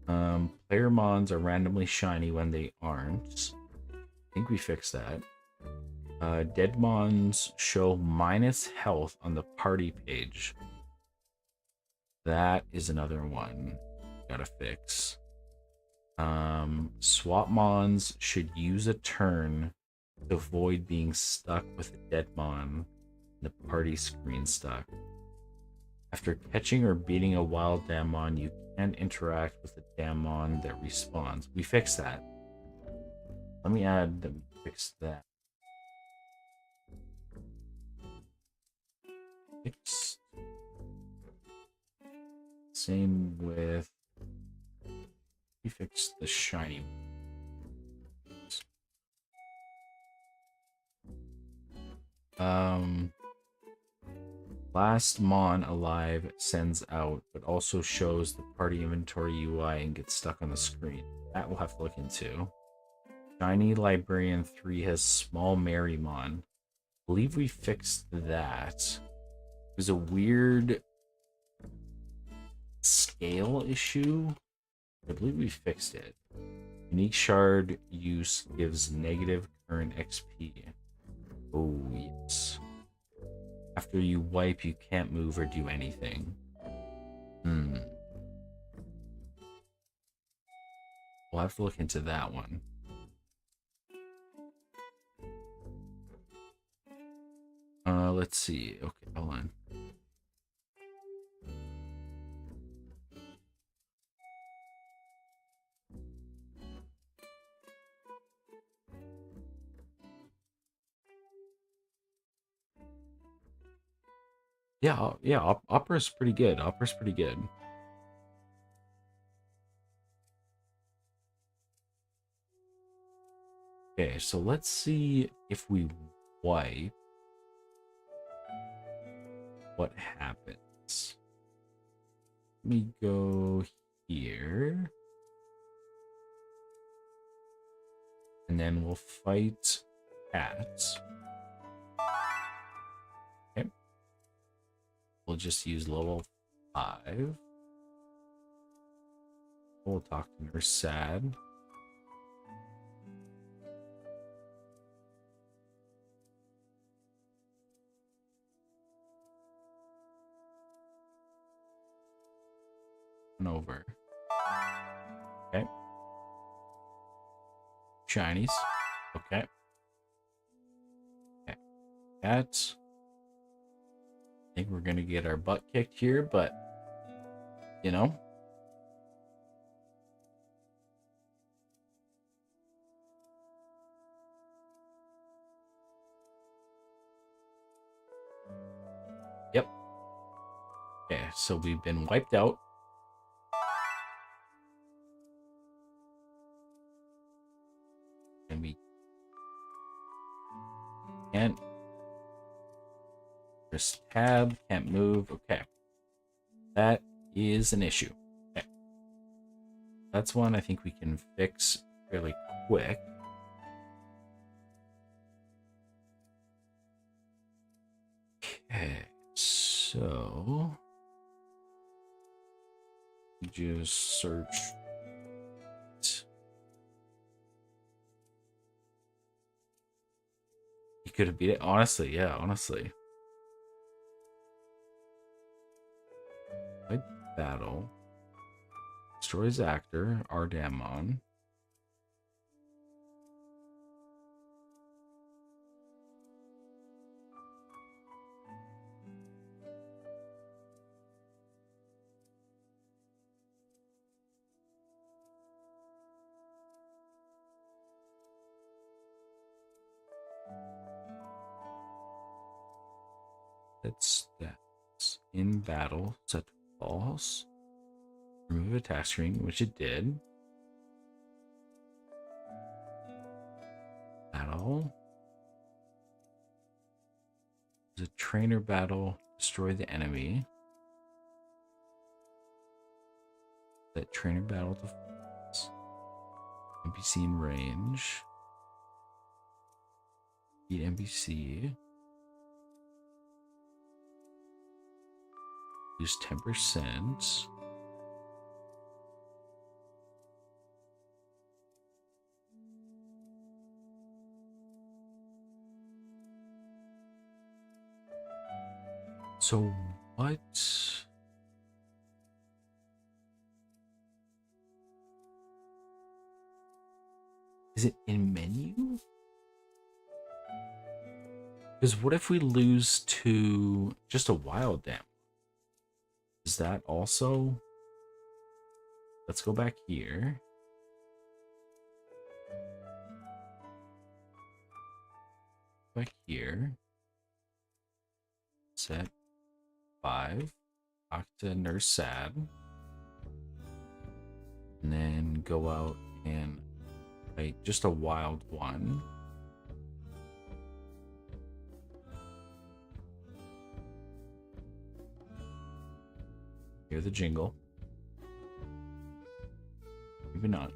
Player mons are randomly shiny when they aren't. I think we fixed that. Dead mons show minus health on the party page. That is another one. Gotta fix. Swap mons should use a turn to avoid being stuck with a dead mon. The party screen stuck. After catching or beating a wild Damnedmon, you can't interact with the Damnedmon that respawns. We fixed that. Let me add that we fixed that. Fixed. Same with... We fixed the shiny. Last Mon alive sends out, but also shows the party inventory UI and gets stuck on the screen. That we'll have to look into. Shiny Librarian 3 has small Marymon. I believe we fixed that. It was a weird scale issue. I believe we fixed it. Unique shard use gives negative current XP. Oh, yes. After you wipe, you can't move or do anything. We'll have to look into that one. Let's see. Okay, hold on. Yeah, Opera's pretty good. Opera's pretty good. Okay, so let's see if we wipe. What happens? Let me go here. And then we'll fight cats. Okay. We'll just use level 5. We'll talk to Nurse Sad. And over. Okay. shinies. Okay. Okay. That's. I think we're gonna get our butt kicked here, but you know. Yep. Okay, so we've been wiped out. And we can't. Press tab, can't move. Okay. That is an issue. Okay. That's one I think we can fix fairly quick. Okay, so just search. He could have beat it. Honestly, yeah, honestly. Fight battle. Destroys actor, our Damnedmon. That's in battle, set to false. Remove attack screen, which it did. Battle. There's a trainer battle. Destroy the enemy. That trainer battle to false. NPC in range. Beat NPC. Use 10%. So what? Is it in menu? Because what if we lose to just a wild Damnedmon? Is that also? Let's go back here. Back here. Set 5. Talk to Nurse Sad. And then go out and write just a wild one. Hear the jingle. Maybe not.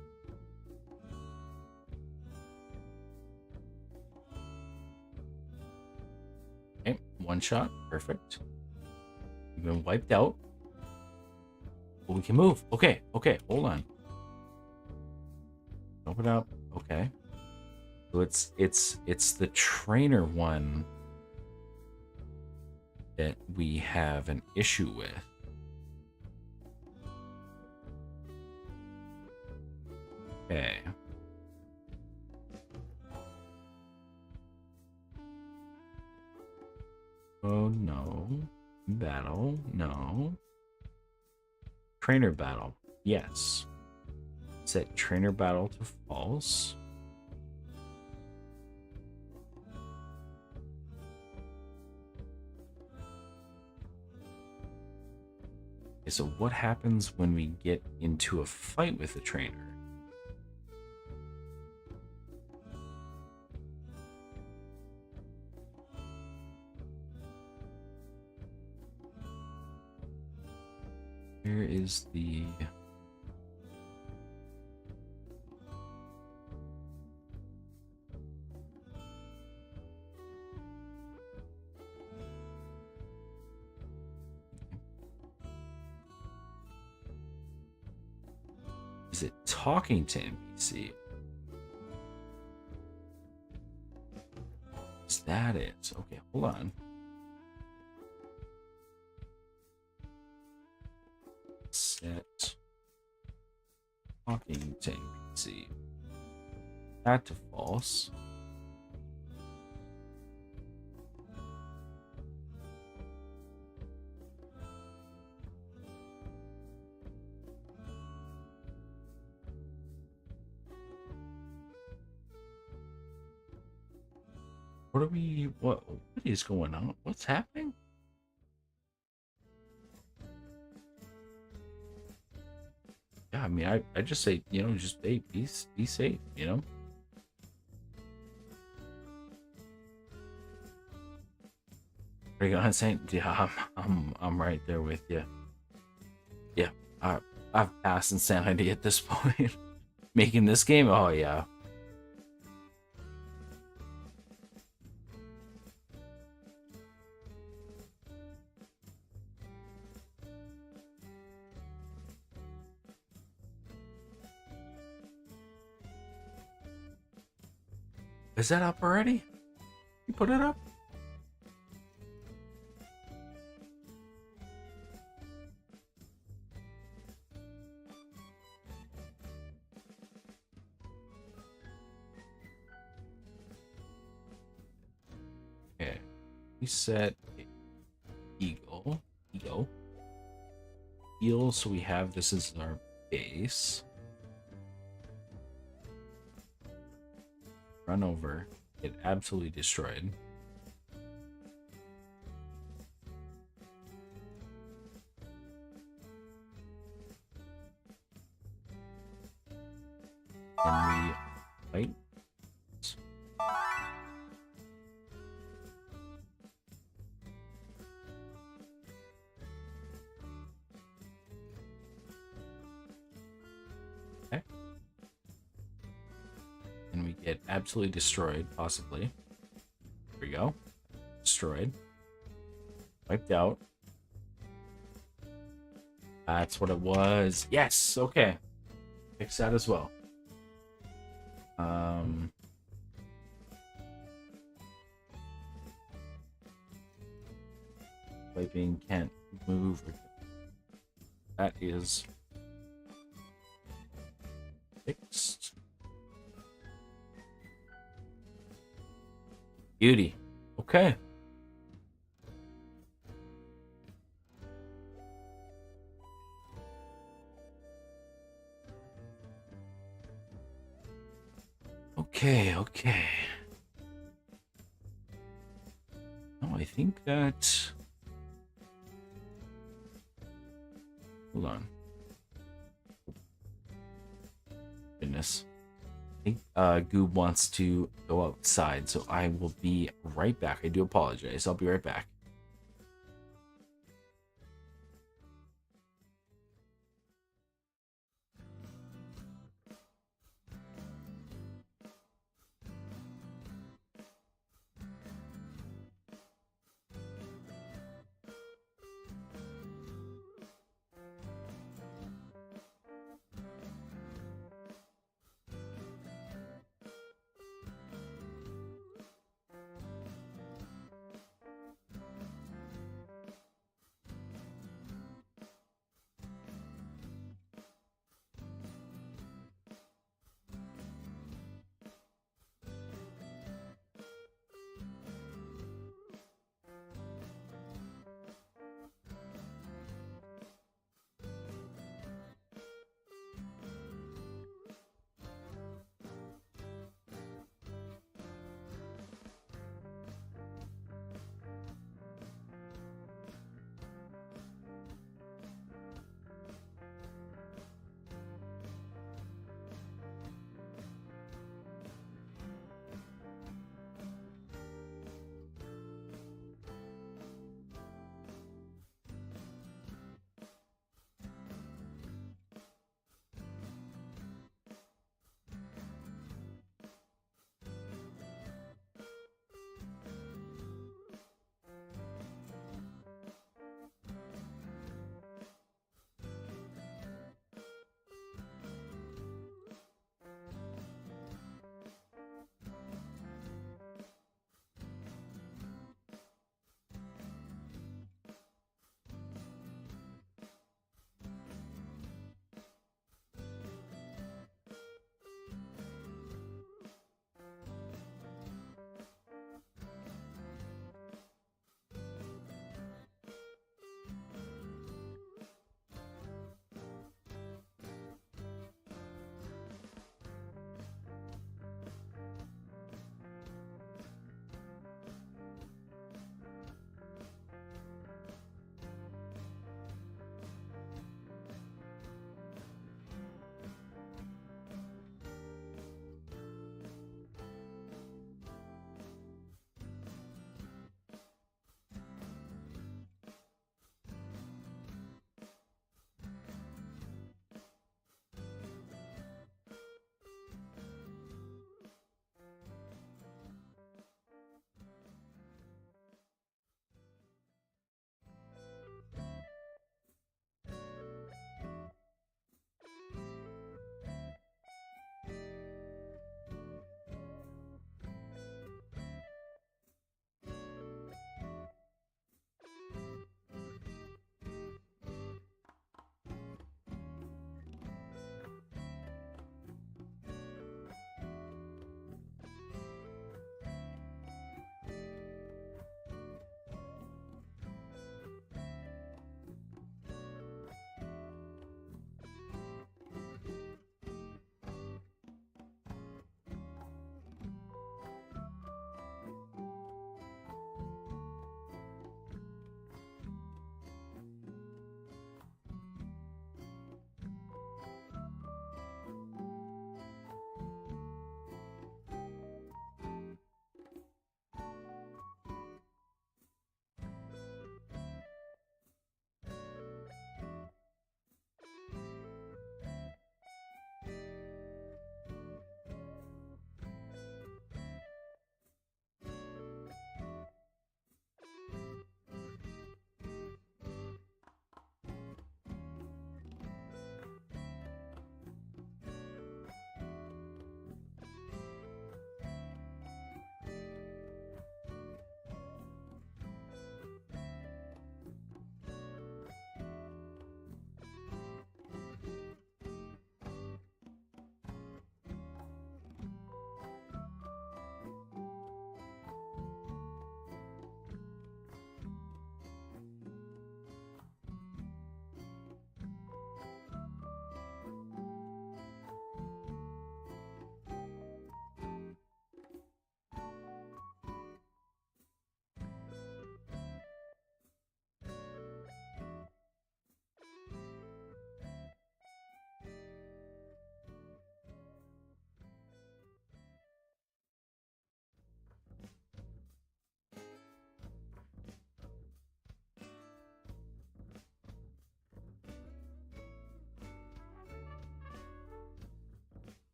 Okay, one shot. Perfect. We've been wiped out. But we can move. Okay, okay, hold on. Open up. Okay. So it's the trainer one that we have an issue with. Okay. Oh no. Battle. No. Trainer battle. Yes. Set trainer battle to false. Okay, so what happens when we get into a fight with the trainer? Where is the... Is it talking to NPC? Is that it? Okay, hold on. Set talking to NPC. that to false. What is going on? What's happening? Yeah, I mean, I just say, just be safe, Are you gonna say, yeah, I'm right there with you. Yeah, I've passed insanity at this point. Making this game, oh yeah. Is that up already? You put it up? Okay. We set eagle. Heal, so we have this as our base. Run over. Get absolutely destroyed. And we fight. Okay. And we get absolutely destroyed, possibly. Here we go. Destroyed. Wiped out. That's what it was. Yes, okay. Fix that as well. Wiping can't move. That is fixed. Beauty. Okay. Okay. No, I think that... Hold on. Goodness. I think Goob wants to go outside, so I will be right back. I do apologize. I'll be right back.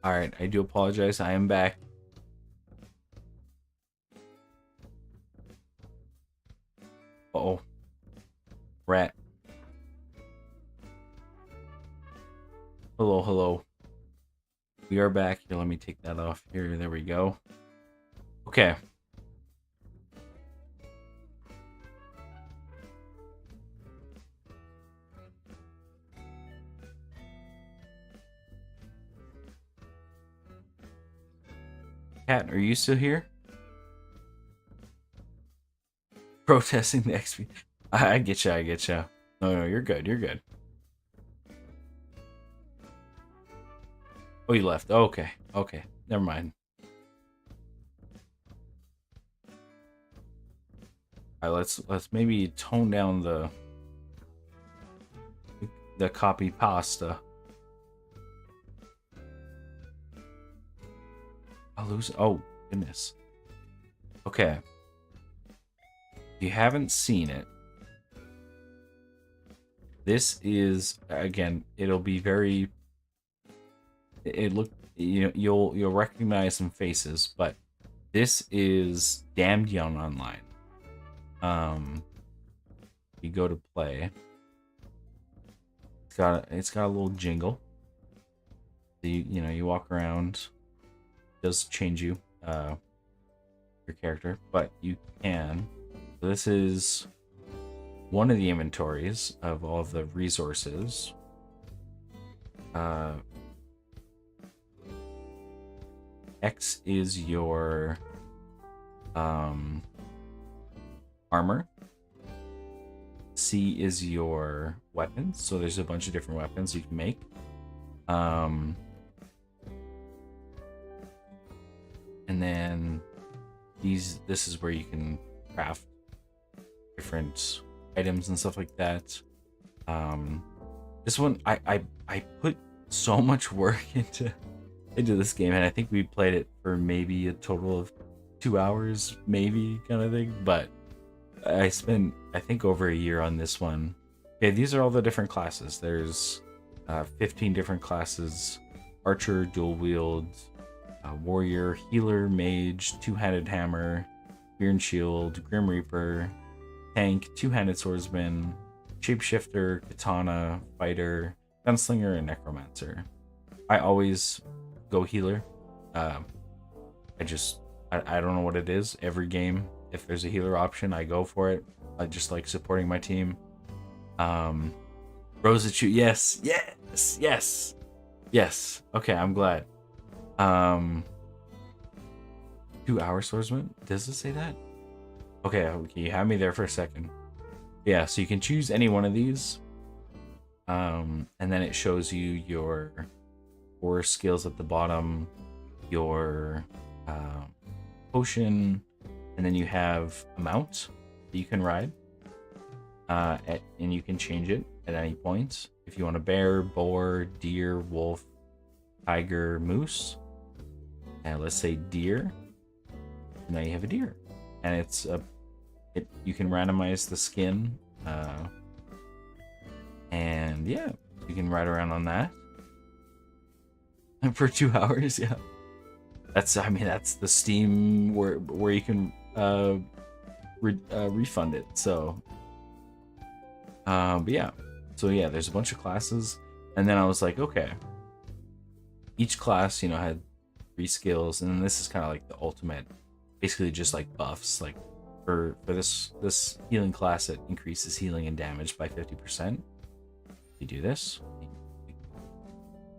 All right, I do apologize. I am back. Uh-oh. Rat. Hello, hello. We are back. Here, let me take that off here. There we go. Okay. Cat, are you still here? Protesting the XP. I get you, I get you. No, you're good, you're good. Oh, you left. Oh, okay, okay. Never mind. All right, let's maybe tone down the copy pasta. I'll lose. Oh, goodness. Okay. If you haven't seen it, this is, again, it'll be very, it look, you'll recognize some faces, but this is Damnedmon Online. You go to play. It's got a little jingle. You walk around. It does change you, your character, but you can. So this is one of the inventories of all of the resources. X is your armor. C is your weapons. So there's a bunch of different weapons you can make. And then this is where you can craft different items and stuff like that. This one I put so much work into this game, and I think we played it for maybe a total of 2 hours, maybe, kind of thing. But I spent, I think, over a year on this one. Okay, these are all the different classes. There's 15 different classes: archer, dual wield, warrior, healer, mage, two-handed hammer, spear and shield, grim reaper, tank, two-handed swordsman, shapeshifter, katana, fighter, gunslinger, and necromancer. I always go healer. I don't know what it is. Every game, if there's a healer option, I go for it. I just like supporting my team. Rosachute, yes. Okay, I'm glad. 2-hour swordsman? Does it say that? Okay, you have me there for a second. Yeah, so you can choose any one of these. And then it shows you your 4 skills at the bottom, your potion, and then you have a mount that you can ride. And you can change it at any point. If you want a bear, boar, deer, wolf, tiger, moose. And let's say deer. Now you have a deer. And you can randomize the skin. And yeah, you can ride around on that. For 2 hours, yeah. That's the Steam where you can refund it. So but yeah. So yeah, there's a bunch of classes, and then I was like, okay. Each class, had 3 skills, and then this is kind of like the ultimate, basically just like buffs. Like for this healing class, it increases healing and damage by 50%. You do this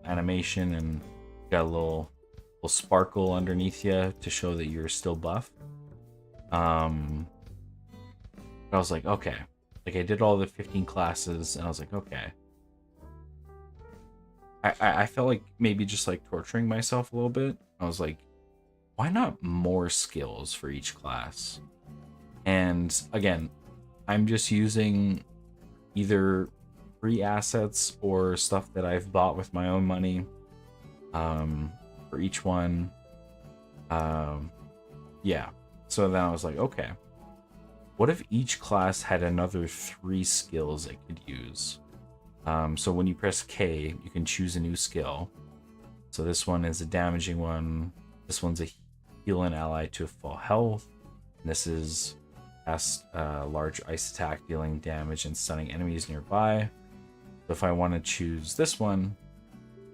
animation, and got a little sparkle underneath you to show that you're still buff. I was like, okay. Like, I did all the 15 classes, and I was like, okay. I felt like maybe just like torturing myself a little bit. I was like, why not more skills for each class? And again, I'm just using either free assets or stuff that I've bought with my own money for each one. Yeah. So then I was like, okay. What if each class had another 3 skills it could use? So when you press K, you can choose a new skill. So this one is a damaging one. This one's a heal an ally to full health. And this is cast a large ice attack, dealing damage and stunning enemies nearby. So if I want to choose this one,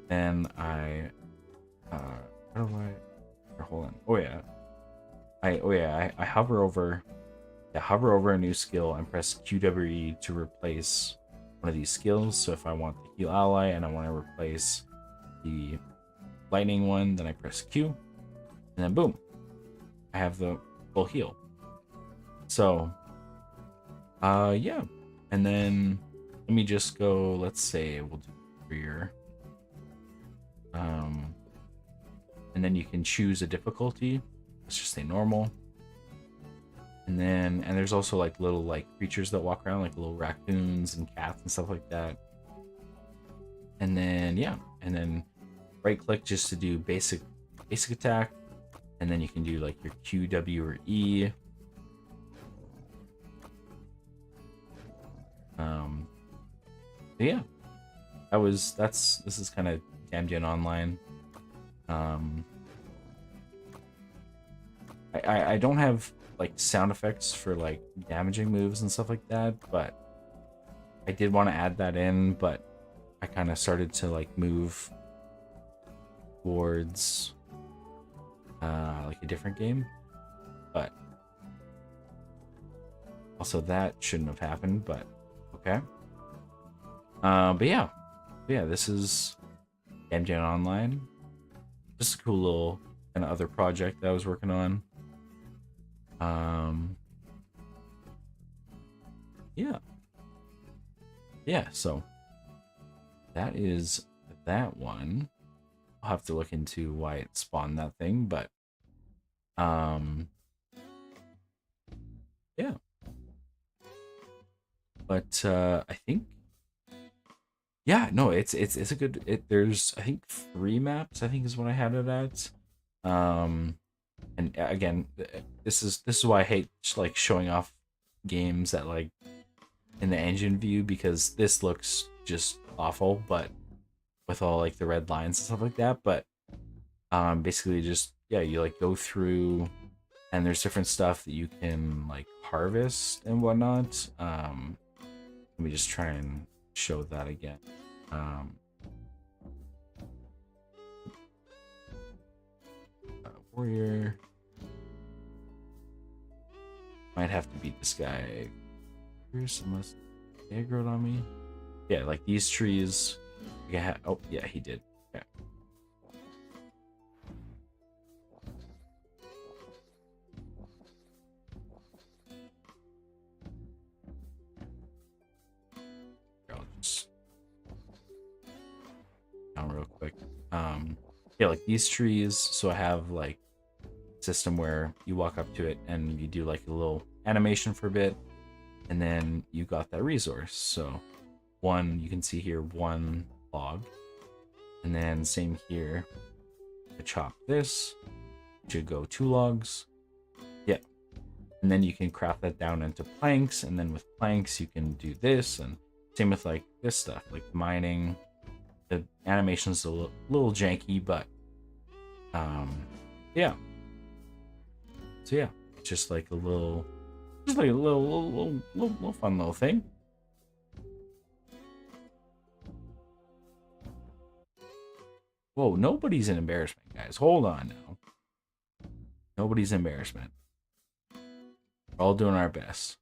then I how do I hold on. I hover over a new skill and press QWE to replace one of these skills. So if I want the heal ally and I want to replace the lightning one, then I press Q, and then boom, I have the full heal. So yeah, and then let me just go, let's say we'll do career, and then you can choose a difficulty. Let's just say normal. And then, and there's also like little like creatures that walk around, like little raccoons and cats and stuff like that. And then yeah, and then right click just to do basic attack, and then you can do like your Q, W, or E. Yeah, this is kind of Damnedmon Online. I don't have like sound effects for like damaging moves and stuff like that, but I did want to add that in, but I kind of started to like move towards like a different game, but also that shouldn't have happened, but okay. But yeah, this is Damnedmon Online. Just a cool little kind of other project that I was working on. Yeah, so that is that one. I'll have to look into why it spawned that thing, but yeah. But I think, yeah, no, it's a good, there's I think 3 maps, I think is what I had it at. And again, this is why I hate like showing off games that like in the engine view, because this looks just awful, but with all like the red lines and stuff like that. But basically just, yeah, you like go through and there's different stuff that you can like harvest and whatnot. Let me just try and show that again. Warrior. Might have to beat this guy first, unless he aggroed on me. Yeah, like these trees. Oh, yeah, he did. Okay. I'll just down real quick. Yeah, like these trees. So I have like a system where you walk up to it and you do like a little animation for a bit, and then you got that resource. So one, you can see here, 1 log, and then same here. I chop this, it should go 2 logs. Yeah, and then you can craft that down into planks, and then with planks you can do this, and same with like this stuff, like mining. The animation's a little janky, but yeah. So yeah, it's just like a little, little fun little thing. Whoa, nobody's an embarrassment, guys. Hold on now. Nobody's an embarrassment. We're all doing our best.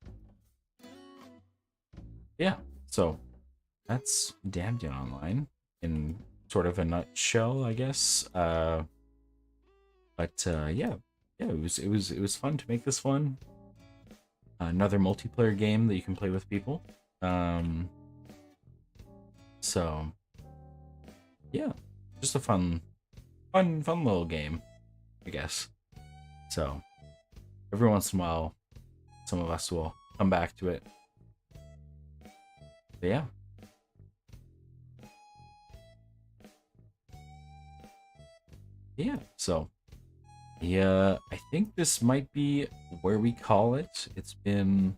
Yeah, so that's Damnedmon Online in sort of a nutshell, I guess. But yeah, it was fun to make this one. Another multiplayer game that you can play with people. So yeah, just a fun little game, I guess. So every once in a while, some of us will come back to it. But yeah. Yeah, so yeah, I think this might be where we call it. It's been,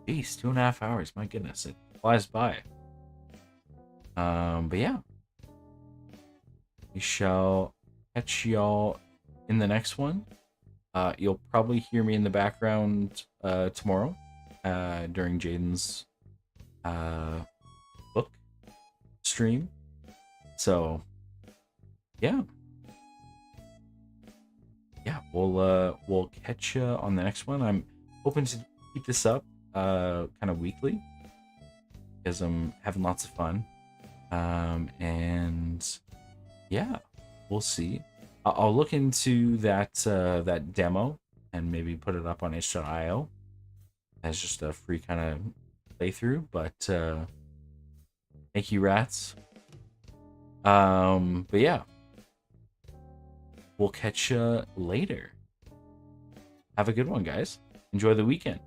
geez, 2.5 hours. My goodness, it flies by. But yeah. we shall catch y'all in the next one. You'll probably hear me in the background tomorrow during Jaden's book stream. So yeah, we'll catch you on the next one. I'm hoping to keep this up kind of weekly because I'm having lots of fun. And yeah, we'll see. I'll look into that demo and maybe put it up on itch.io as just a free kind of playthrough. But thank you, rats. But yeah, we'll catch you later. Have a good one, guys. Enjoy the weekend.